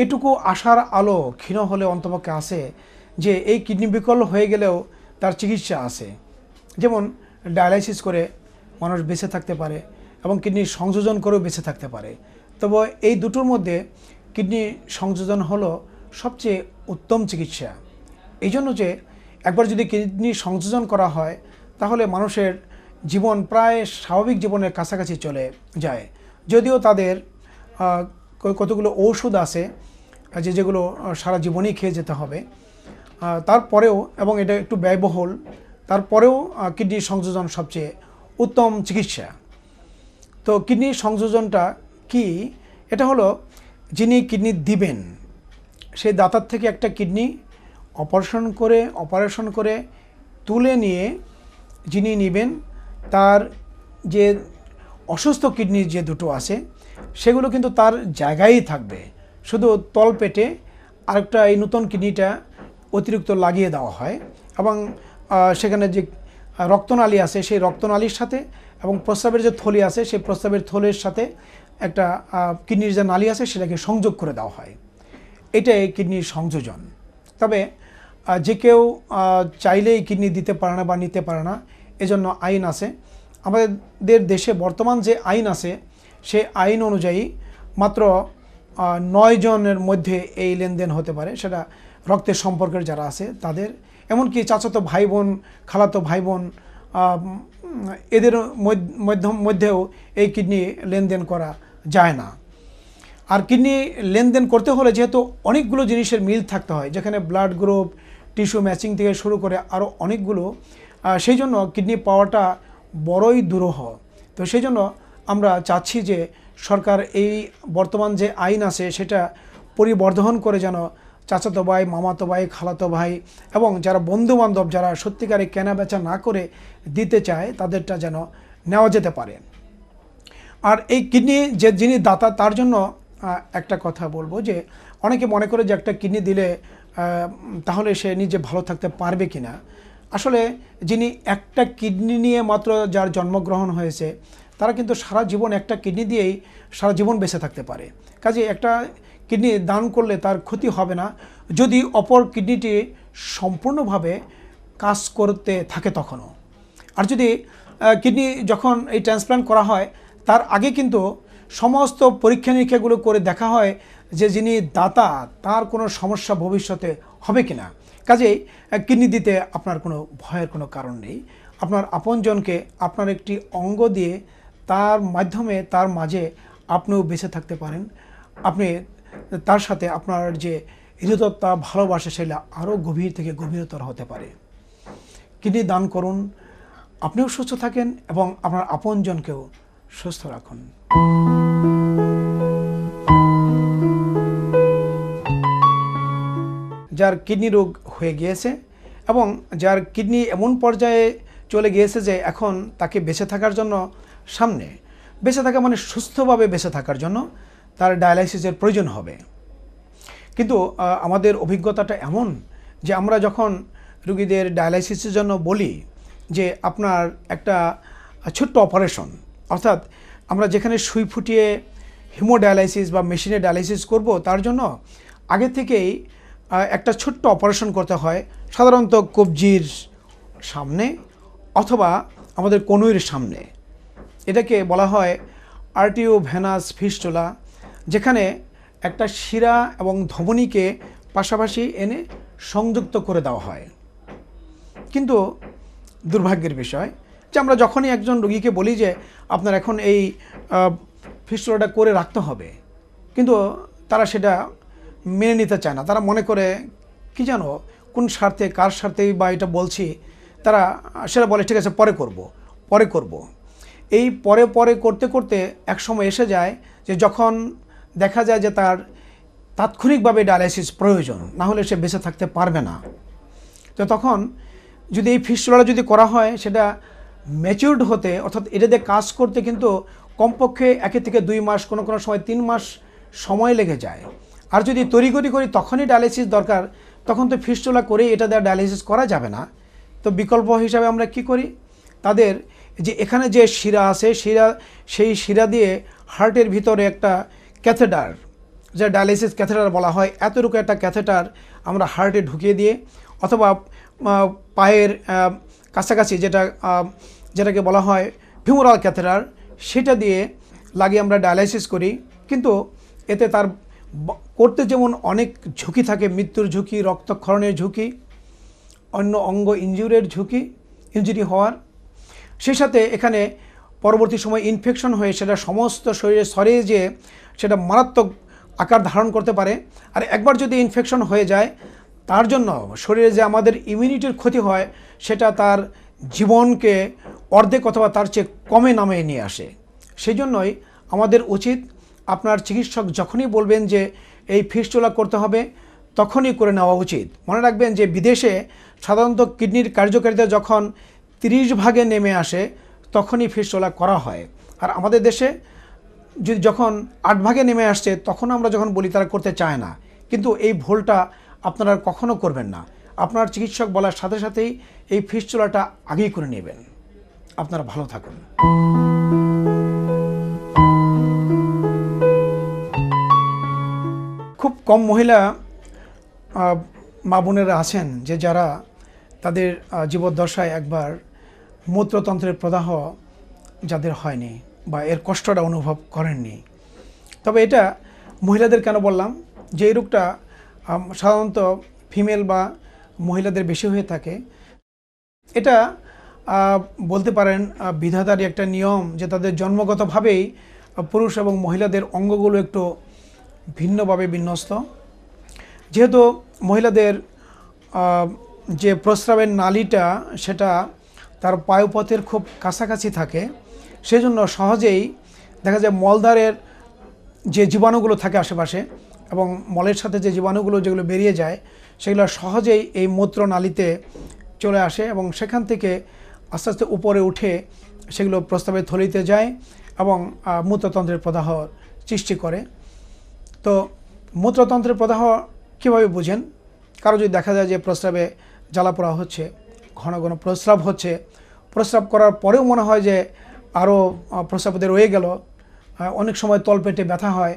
এটুকু আশার আলো ক্ষীণ হলে অন্তপক্ষে আছে যে এই কিডনি বিকল হয়ে গেলেও তার চিকিৎসা আছে। যেমন ডায়ালাইসিস করে মানুষ বেঁচে থাকতে পারে এবং কিডনি সংযোজন করেও বেঁচে থাকতে পারে। তবে এই দুটোর মধ্যে কিডনি সংযোজন হলো সবচেয়ে উত্তম চিকিৎসা। এই জন্য যে একবার যদি কিডনি সংযোজন করা হয় তাহলে মানুষের জীবন প্রায় স্বাভাবিক জীবনের কাছাকাছি চলে যায়। যদিও তাদের কতগুলো ঔষধ আছে যেগুলো সারা জীবনই খেয়ে যেতে হবে, তারপরেও, এবং এটা একটু ব্যয়বহুল, তারপরেও কিডনি সংযোজন সবচেয়ে উত্তম চিকিৎসা। তো কিডনি সংযোজনটা কি? এটা হলো যিনি কিডনি দিবেন সেই দাতার থেকে একটা কিডনি অপারেশন করে তুলে নিয়ে যিনি নেবেন তার যে অসুস্থ কিডনি যে দুটো আছে সেগুলো কিন্তু তার জায়গায়ই থাকবে, শুধু তলপেটে আরেকটা এই নতুন কিডনিটা অতিরিক্ত লাগিয়ে দেওয়া হয় এবং সেখানে যে রক্তনালী আছে সেই রক্তনালীর সাথে এবং প্রস্রাবের যে থলি আছে সেই প্রস্রাবের থলির সাথে একটা কিডনির যে নালী আছে সেটাকে সংযোগ করে দেওয়া হয়। এটাই কিডনির সংযোজন। তবে যে কেউ চাইলেই কিডনি দিতে পারে না বা নিতে পারে না, এজন্য আইন আছে। আমাদের দেশে বর্তমান যে আইন আছে সেই আইন অনুযায়ী মাত্র 9 জনের মধ্যে এই লেনদেন হতে পারে, সেটা রক্তের সম্পর্কের যারা আছে তাদের, এমনকি চাচাতো ভাই বোন, খালাতো ভাই বোন, এদের মধ্যেও এই কিডনি লেনদেন করা যায় না। আর কিডনি লেনদেন করতে হলে যেহেতু অনেকগুলো জিনিসের মিল থাকতে হয়, যেখানে ব্লাড গ্রুপ, টিস্যু ম্যাচিং থেকে শুরু করে আরও অনেকগুলো, সেই জন্য কিডনি পাওয়াটা বড়ই দুরূহ। তো সেই জন্য আমরা চাচ্ছি যে সরকার এই বর্তমান যে আইন আছে সেটা পরিবর্ধন করে যেন চাচাতো ভাই, মামাতো ভাই, খালাতো ভাই এবং যারা বন্ধুবান্ধব যারা সত্যিকারে কেনা বেচা না করে দিতে চায় তাদেরটা যেন নেওয়া যেতে পারে। আর এই কিডনি যে যিনি দাতা তার জন্য একটা কথা বলবো যে অনেকে মনে করে যে একটা কিডনি দিলে তাহলে সে নিজে ভালো থাকতে পারবে কিনা। আসলে যিনি একটা কিডনি নিয়ে মাত্র যার জন্মগ্রহণ হয়েছে তারা কিন্তু সারা জীবন একটা কিডনি দিয়েই সারা জীবন বেঁচে থাকতে পারে। কাজে একটা কিডনি দান করলে তার ক্ষতি হবে না, যদি অপর কিডনিটি সম্পূর্ণভাবে কাজ করতে থাকে তখনও। আর যদি কিডনি যখন এই ট্রান্সপ্লান্ট করা হয় তার আগে কিন্তু সমস্ত পরীক্ষা নিরীক্ষাগুলো করে দেখা হয় যে যিনি দাতা তার কোনো সমস্যা ভবিষ্যতে হবে কিনা। কাজেই কিডনি দিতে আপনার কোনো ভয়ের কোনো কারণ নেই। আপনার আপনজনকে আপনার একটি অঙ্গ দিয়ে তার মাধ্যমে তার মাঝে আপনিও বেঁচে থাকতে পারেন। আপনি তার সাথে আপনার যে হৃদয়তা, ভালোবাসা সেটা আরও গভীর থেকে গভীরতর হতে পারে। কিডনি দান করুন, আপনিও সুস্থ থাকেন এবং আপনার আপনজনকেও সুস্থ রাখুন। যার কিডনি রোগ হয়ে গিয়েছে এবং যার কিডনি এমন পর্যায়ে চলে গিয়েছে যে এখন তাকে বেঁচে থাকার জন্য সামনে বেঁচে থাকা মানে সুস্থভাবে বেঁচে থাকার জন্য তার ডায়ালাইসিসের প্রয়োজন হবে। কিন্তু আমাদের অভিজ্ঞতাটা এমন যে আমরা যখন রুগীদের ডায়ালাইসিসের জন্য বলি যে আপনার একটা ছোট্ট অপারেশন, অর্থাৎ আমরা যেখানে সুই ফুটিয়ে হিমোডায়ালাইসিস বা মেশিনে ডায়ালাইসিস করব তার জন্য আগে থেকেই একটা ছোট্ট অপারেশন করতে হয়, সাধারণত কবজির সামনে অথবা আমাদের কনুইয়ের সামনে। এটাকে বলা হয় আর্টিও ভেনাস ফিস্টুলা, যেখানে একটা শিরা এবং ধমনীকে পাশাপাশি এনে সংযুক্ত করে দেওয়া হয়। কিন্তু দুর্ভাগ্যের বিষয় যে আমরা যখনই একজন রোগীকে বলি যে আপনার এখন এই ফিস্টুলাটা করে রাখতে হবে, কিন্তু তারা সেটা মেনে নিতে চায় না। তারা মনে করে কি জানো কোন স্বার্থে, কার স্বার্থেই বা এটা বলছি, তারা সেটা বলে ঠিক আছে পরে করব। এই পরে করতে করতে এক সময় এসে যায় যে যখন দেখা যায় যে তার তাৎক্ষণিকভাবে ডায়ালাইসিস প্রয়োজন, না হলে সে বেঁচে থাকতে পারবে না। তো তখন যদি এই ফিস্টুলাটা যদি করা হয় সেটা ম্যাচিউরড হতে, অর্থাৎ এটা দিয়ে কাজ করতে কিন্তু কমপক্ষে 1 থেকে 2 মাস, কোনো কোনো সময় 3 মাস সময় লেগে যায়। আর যদি তড়িঘড়ি করি তখনই ডায়ালাইসিস দরকার, তখন তো ফিস্টুলা করেই এটা দিয়ে ডায়ালাইসিস করা যাবে না। তো বিকল্প হিসাবে আমরা কি করি, তাদের যে এখানে যে শিরা আছে সেই শিরা দিয়ে হার্টের ভিতরে একটা ক্যাথেটার, যা ডায়ালাইসিস ক্যাথেটার বলা হয়, এতটুকু একটা ক্যাথেটার আমরা হার্টে ঢুকিয়ে দিয়ে অথবা পায়ের কাছাকাছি যেটাকে বলা হয় ফিমোরাল ক্যাথেটার, সেটা দিয়ে লাগিয়ে আমরা ডায়ালাইসিস করি। কিন্তু এতে তার করতে যেমন অনেক ঝুঁকি থাকে, মৃত্যুর ঝুঁকি, রক্তক্ষরণের ঝুঁকি, অন্য অঙ্গ ইনজুরি হওয়ার, সেই সাথে এখানে পরবর্তী সময় ইনফেকশন হয়ে সেটা সমস্ত শরীরে ছড়িয়ে যেয়ে সেটা মারাত্মক আকার ধারণ করতে পারে। আর একবার যদি ইনফেকশন হয়ে যায় তার জন্য শরীরে যে আমাদের ইমিউনিটির ক্ষতি হয় সেটা তার জীবনকে অর্ধেক অথবা তার চেয়ে কমে নামিয়ে নিয়ে আসে। সেই জন্যই আমাদের উচিত আপনার চিকিৎসক যখনই বলবেন যে এই ফিস্টুলা করতে হবে তখনই করে নেওয়া উচিত। মনে রাখবেন যে বিদেশে সাধারণত কিডনির কার্যকারিতা যখন 30 ভাগে নেমে আসে তখনই ফিস্টুলা করা হয়। আর আমাদের দেশে যখন 8 ভাগে নেমে আসছে তখন আমরা যখন বলি তারা করতে চায় না। কিন্তু এই ভুলটা আপনারা কখনো করবেন না। আপনার চিকিৎসক বলার সাথে সাথেই এই ফিস্টুলাটা আগেই করে নেবেন। আপনারা ভালো থাকুন। খুব কম মহিলা মা বোনেরা আছেন যে যারা তাদের জীবদ্দশায় একবার মূত্রতন্ত্রের প্রদাহ যাদের হয়নি বা এর কষ্টটা অনুভব করেননি। তবে এটা মহিলাদের কেন বললাম, যে এই রোগটা সাধারণত ফিমেল বা মহিলাদের বেশি হয়ে থাকে। এটা বলতে পারেন বিধাতারই একটা নিয়ম যে তাদের জন্মগতভাবেই পুরুষ এবং মহিলাদের অঙ্গগুলো একটু ভিন্নভাবে বিন্যস্ত। যেহেতু মহিলাদের যে প্রস্রাবের নালীটা সেটা তার পায়ুপথের খুব কাছাকাছি থাকে, সেজন্য সহজেই দেখা যায় মলদ্বারের যে জীবাণুগুলো থাকে আশেপাশে এবং মলের সাথে যে জীবাণুগুলো যেগুলো বেরিয়ে যায় সেগুলো সহজেই এই মূত্রনালীতে চলে আসে এবং সেখান থেকে আস্তে আস্তে উপরে উঠে সেগুলো প্রস্রাবের থলিতে যায় এবং মূত্রতন্ত্রের প্রদাহ সৃষ্টি করে। তো মূত্রতন্ত্রের প্রদাহ কীভাবে বুঝেন? কারো যদি দেখা যায় যে প্রস্রাবে জ্বালাপোড়া হচ্ছে, ঘন ঘন প্রস্রাব হচ্ছে, প্রস্রাব করার পরেও মনে হয় যে আরও প্রস্রাবতে রয়ে গেল, অনেক সময় তলপেটে ব্যথা হয়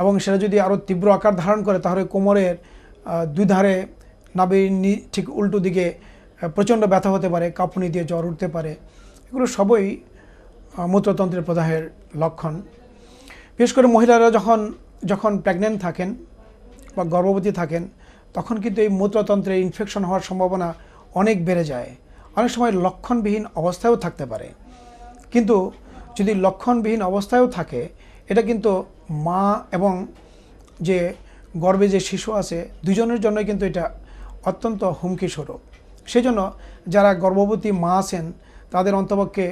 এবং সেটা যদি আরও তীব্র আকার ধারণ করে তাহলে কোমরের দুই ধারে নাভির ঠিক উল্টো দিকে প্রচণ্ড ব্যথা হতে পারে, কাঁপুনি দিয়ে জ্বর উঠতে পারে। এগুলো সবই মূত্রতন্ত্রের প্রদাহের লক্ষণ। বিশেষ করে মহিলারা যখন প্রেগনেন্ট থাকেন বা গর্ভবতী থাকেন তখন কিন্তু এই মূত্রতন্ত্রে ইনফেকশন হওয়ার সম্ভাবনা অনেক বেড়ে যায়। অনেক সময় লক্ষণবিহীন অবস্থায়ও থাকতে পারে, কিন্তু যদি লক্ষণবিহীন অবস্থায়ও থাকে এটা কিন্তু মা এবং যে গর্ভে যে শিশু আছে দুজনের জন্যই কিন্তু এটা অত্যন্ত হুমকি স্বরূপ। সেই জন্য যারা গর্ভবতী মা আছেন তাদের অন্তপক্ষে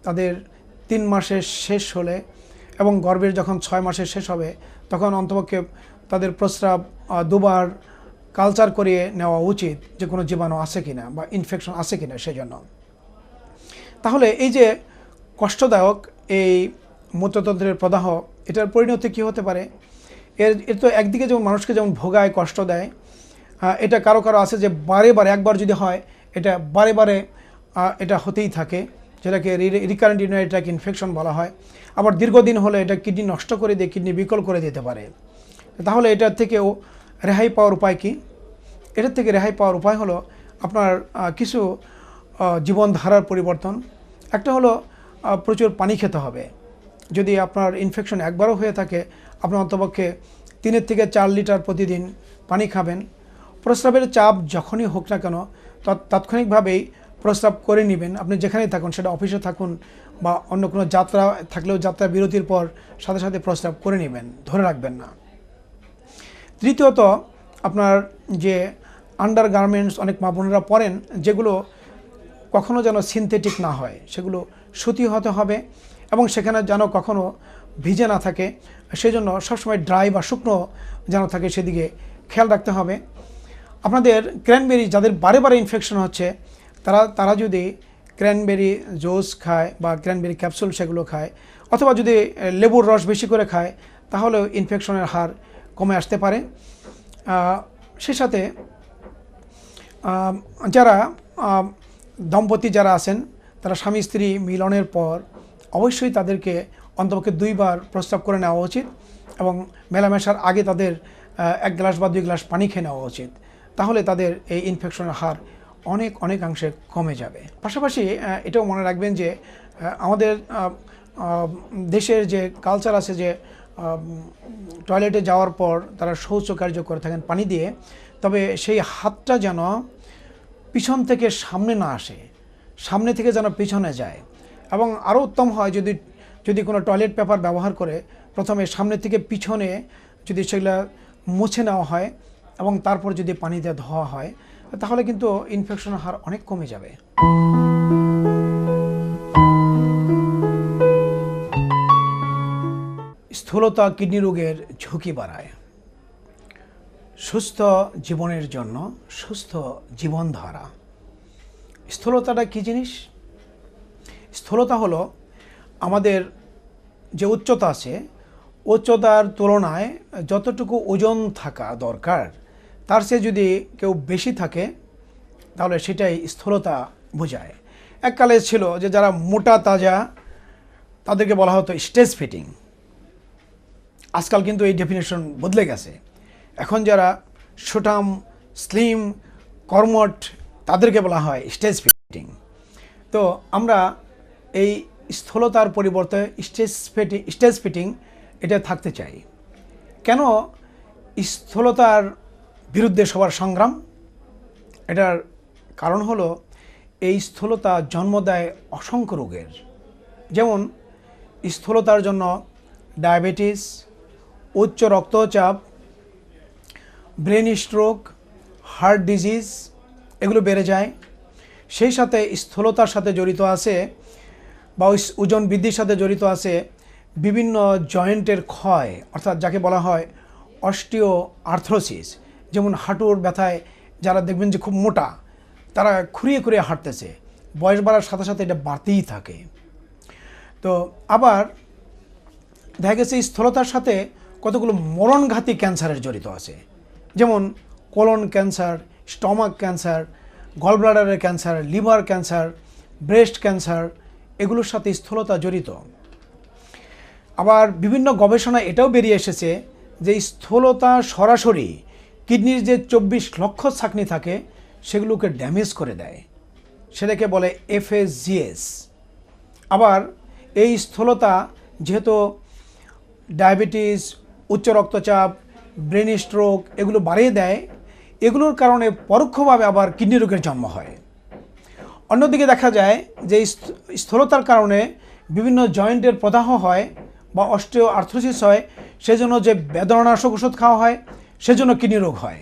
তাদের 3 মাসের শেষ হলে এবং গর্ভের যখন 6 মাসের শেষ হবে তখন অন্তপক্ষে তাদের প্রস্রাব 2বার কালচার করিয়ে নেওয়া উচিত যে কোনো জীবাণু আছে কিনা বা ইনফেকশন আছে কিনা সেজন্য। তাহলে এই যে কষ্টদায়ক এই মূত্রতন্ত্রের প্রদাহ, এটার পরিণতি কী হতে পারে? এর তো একদিকে যেমন মানুষকে যেমন ভোগায়, কষ্ট দেয়, এটা কারো কারো আছে যে বারে বারে, একবার যদি হয় এটা বারে বারে এটা হতেই থাকে, যেটাকে রিকারেন্ট ইউরিনারি ট্র্যাক্ট ইনফেকশন বলা হয়। আবার দীর্ঘদিন হলে এটা কিডনি নষ্ট করে দিয়ে কিডনি বিকল করে দিতে পারে। তাহলে এটার থেকেও রেহাই পাওয়ার উপায় কি? এটার থেকে রেহাই পাওয়ার উপায় হলো আপনার কিছু জীবনধারার পরিবর্তন। একটা হলো প্রচুর পানি খেতে হবে। যদি আপনার ইনফেকশন একবারও হয়ে থাকে আপনার অন্তপক্ষে 3 থেকে 4 লিটার প্রতিদিন পানি খাবেন। প্রস্রাবের চাপ যখনই হোক না কেন তাৎক্ষণিকভাবেই প্রস্রাব করে নেবেন। আপনি যেখানেই থাকুন, সেটা অফিসে থাকুন বা অন্য কোনো যাত্রা থাকলেও যাত্রা বিরতির পর সাথে সাথে প্রস্রাব করে নেবেন, ধরে রাখবেন না। তৃতীয়ত, আপনার যে আন্ডার গার্মেন্টস অনেক মা বোনেরা পরেন যেগুলো কখনো যেন সিনথেটিক না হয়, সেগুলো সুতি হতে হবে এবং সেখানে যেন কখনো ভিজে না থাকে, সেজন্য সবসময় ড্রাই বা শুকনো যেন থাকে সেদিকে খেয়াল রাখতে হবে। আপনাদের ক্র্যানবেরি, যাদের বারে বারে ইনফেকশন হচ্ছে তারা যদি ক্র্যানবেরি জুস খায় বা ক্র্যানবেরি ক্যাপসুল সেগুলো খায়, অথবা যদি লেবুর রস বেশি করে খায় তাহলেও ইনফেকশনের হার কমে আসতে পারে। সে সাথে যারা দম্পতি যারা আছেন তারা স্বামী স্ত্রী মিলনের পর অবশ্যই তাদেরকে অন্তপক্ষে 2 বার প্রস্রাব করে নেওয়া উচিত এবং মেলামেশার আগে তাদের 1 গ্লাস বা 2 গ্লাস পানি খেয়ে নেওয়া উচিত। তাহলে তাদের এই ইনফেকশনের হার অনেকাংশে কমে যাবে। পাশাপাশি এটাও মনে রাখবেন যে আমাদের দেশের যে কালচার আছে যে টয়লেটে যাওয়ার পর তারা শৌচকার্য করে থাকেন পানি দিয়ে, তবে সেই হাতটা যেন পিছন থেকে সামনে না আসে, সামনে থেকে যেন পিছনে যায়। এবং আরও উত্তম হয় যদি কোনো টয়লেট পেপার ব্যবহার করে প্রথমে সামনে থেকে পিছনে যদি সেগুলো মুছে নেওয়া হয় এবং তারপর যদি পানি দিয়ে ধোয়া হয় তাহলে কিন্তু ইনফেকশনের হার অনেক কমে যাবে। স্থূলতা কিডনি রোগের ঝুঁকি বাড়ায়। সুস্থ জীবনের জন্য সুস্থ জীবনধারা। স্থূলতাটা কী জিনিস? স্থূলতা হলো আমাদের যে উচ্চতা আছে, উচ্চতার তুলনায় যতটুকু ওজন থাকা দরকার তার চেয়ে যদি কেউ বেশি থাকে তাহলে সেটাই স্থূলতা বোঝায়। এককালে ছিল যে যারা মোটা তাজা তাদেরকে বলা হতো স্টেজ ফিটিং। আজকাল কিন্তু এই ডেফিনেশন বদলে গেছে। এখন যারা সুঠাম স্লিম কর্মঠ তাদেরকে বলা হয় স্টেজ ফিটিং। তো আমরা এই স্থূলতার পরিবর্তে স্টেজ ফিটিং এটা থাকতে চাই। কেন স্থূলতার বিরুদ্ধে সবার সংগ্রাম? এটার কারণ হলো এই স্থূলতা জন্ম দেয় অসংখ্য রোগের। যেমন স্থূলতার জন্য ডায়াবেটিস, উচ্চ রক্তচাপ, ব্রেন স্ট্রোক, হার্ট ডিজিজ এগুলো বেড়ে যায়। সেই সাথে স্থূলতার সাথে জড়িত আছে বা ওজন বৃদ্ধির সাথে জড়িত আছে বিভিন্ন জয়েন্টের ক্ষয়, অর্থাৎ যাকে বলা হয় অস্টিও আর্থ্রোসিস। যেমন হাঁটুর ব্যথায় যারা দেখবেন যে খুব মোটা, তারা খুঁড়িয়ে খুঁড়িয়ে হাঁটতেছে, বয়স বাড়ার সাথে সাথে এটা বাড়তেই থাকে। তো আবার দেখা গেছে স্থূলতার সাথে কতগুলো মরণঘাতী ক্যান্সারের জড়িত আছে, যেমন কোলন ক্যান্সার, স্টমাক ক্যান্সার, গলব্লাডারের cancer, liver cancer, breast cancer, এগুলোর সাথে স্থূলতা জড়িত। আবার বিভিন্ন গবেষণায় এটাও বেরিয়ে এসেছে যে স্থূলতা সরাসরি কিডনির যে 24 লক্ষ ছাঁকনি থাকে সেগুলোকে ড্যামেজ করে দেয়, সেটাকে বলে FSGS। আবার এই স্থূলতা যেহেতু ডায়াবেটিস, উচ্চ রক্তচাপ, ব্রেন স্ট্রোক এগুলো বাড়িয়ে দেয়, এগুলোর কারণে পরোক্ষভাবে আবার কিডনি রোগের জন্ম হয়। অন্যদিকে দেখা যায় যে স্থূলতার কারণে বিভিন্ন জয়েন্টের প্রদাহ হয় বা অস্টিও আর্থ্রোসিস হয়, সেজন্য যে বেদনানাশক ওষুধ খাওয়া হয় সেজন্য কিডনি রোগ হয়।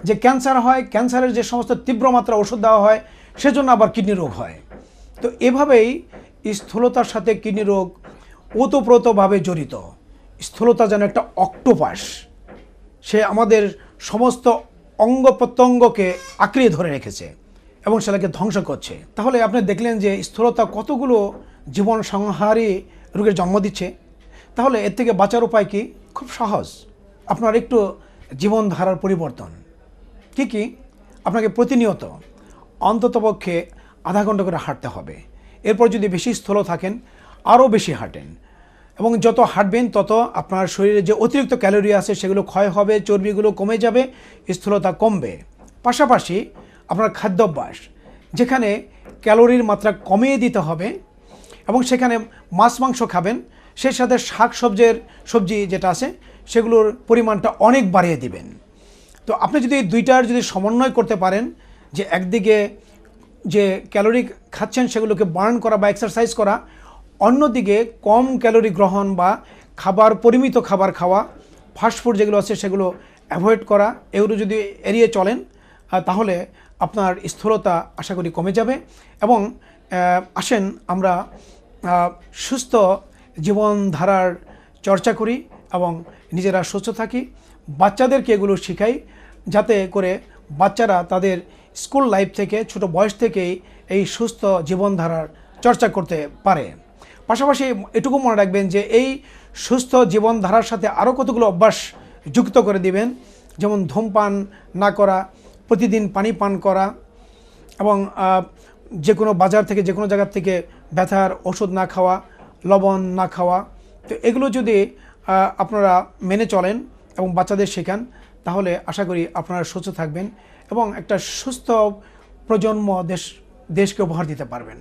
যে ক্যান্সার হয়, ক্যান্সারের যে সমস্ত তীব্র মাত্রা ওষুধ দেওয়া হয় সেজন্য আবার কিডনি রোগ হয়। তো এভাবেই স্থূলতার সাথে কিডনি রোগ ওতপ্রোতভাবে জড়িত। স্থূলতা যেন একটা অক্টোপাস, সে আমাদের সমস্ত অঙ্গ প্রত্যঙ্গকে আঁকড়িয়ে ধরে রেখেছে এবং সেটাকে ধ্বংস করছে। তাহলে আপনি দেখলেন যে স্থূলতা কতগুলো জীবন সংহারী রোগের জন্ম দিচ্ছে। তাহলে এর থেকে বাঁচার উপায় কি? খুব সহজ, আপনার একটু জীবনধারার পরিবর্তন। কি আপনাকে প্রতিনিয়ত অন্ততপক্ষে আধা ঘন্টা করে হাঁটতে হবে। এরপর যদি বেশি স্থূল থাকেন আরও বেশি হাঁটেন, এবং যত হাঁটবেন তত আপনার শরীরে যে অতিরিক্ত ক্যালোরি আছে সেগুলো ক্ষয় হবে, চর্বিগুলো কমে যাবে, স্থূলতা কমবে। পাশাপাশি আপনার খাদ্যাভ্যাস, যেখানে ক্যালোরির মাত্রা কমিয়ে দিতে হবে এবং সেখানে মাছ মাংস খাবেন, সেই সাথে শাক সবজি যেটা আছে সেগুলোর পরিমাণটা অনেক বাড়িয়ে দিবেন। তো আপনি যদি দুইটার যদি সমন্বয় করতে পারেন, যে একদিকে যে ক্যালোরি খাচ্ছেন সেগুলোকে বার্ন করা বা এক্সারসাইজ করা, অন্যদিকে কম ক্যালোরি গ্রহণ বা পরিমিত খাবার খাওয়া, ফাস্টফুড যেগুলো আছে সেগুলো অ্যাভয়েড করা, এগুলো যদি এড়িয়ে চলেন তাহলে আপনার স্থূলতা আশা করি কমে যাবে। এবং আসেন আমরা সুস্থ জীবনধারার চর্চা করি এবং নিজেরা সুস্থ থাকি, বাচ্চাদেরকে এগুলো শিখাই, যাতে করে বাচ্চারা তাদের স্কুল লাইফ থেকে ছোট বয়স থেকেই এই সুস্থ জীবনধারার চর্চা করতে পারে। পাশাপাশি এটুকু মনে রাখবেন যে এই সুস্থ জীবনধারার সাথে আরও কতগুলো অভ্যাস যুক্ত করে দিবেন, যেমন ধূমপান না করা, প্রতিদিন পানি পান করা, এবং যে কোনো বাজার থেকে যে কোনো জায়গার থেকে ব্যথার ওষুধ না খাওয়া, লবণ না খাওয়া। তো এগুলো যদি আপনারা মেনে চলেন এবং বাচ্চাদের শেখান, তাহলে আশা করি আপনারা সুস্থ থাকবেন এবং একটা সুস্থ প্রজন্ম দেশকে উপহার দিতে পারবেন।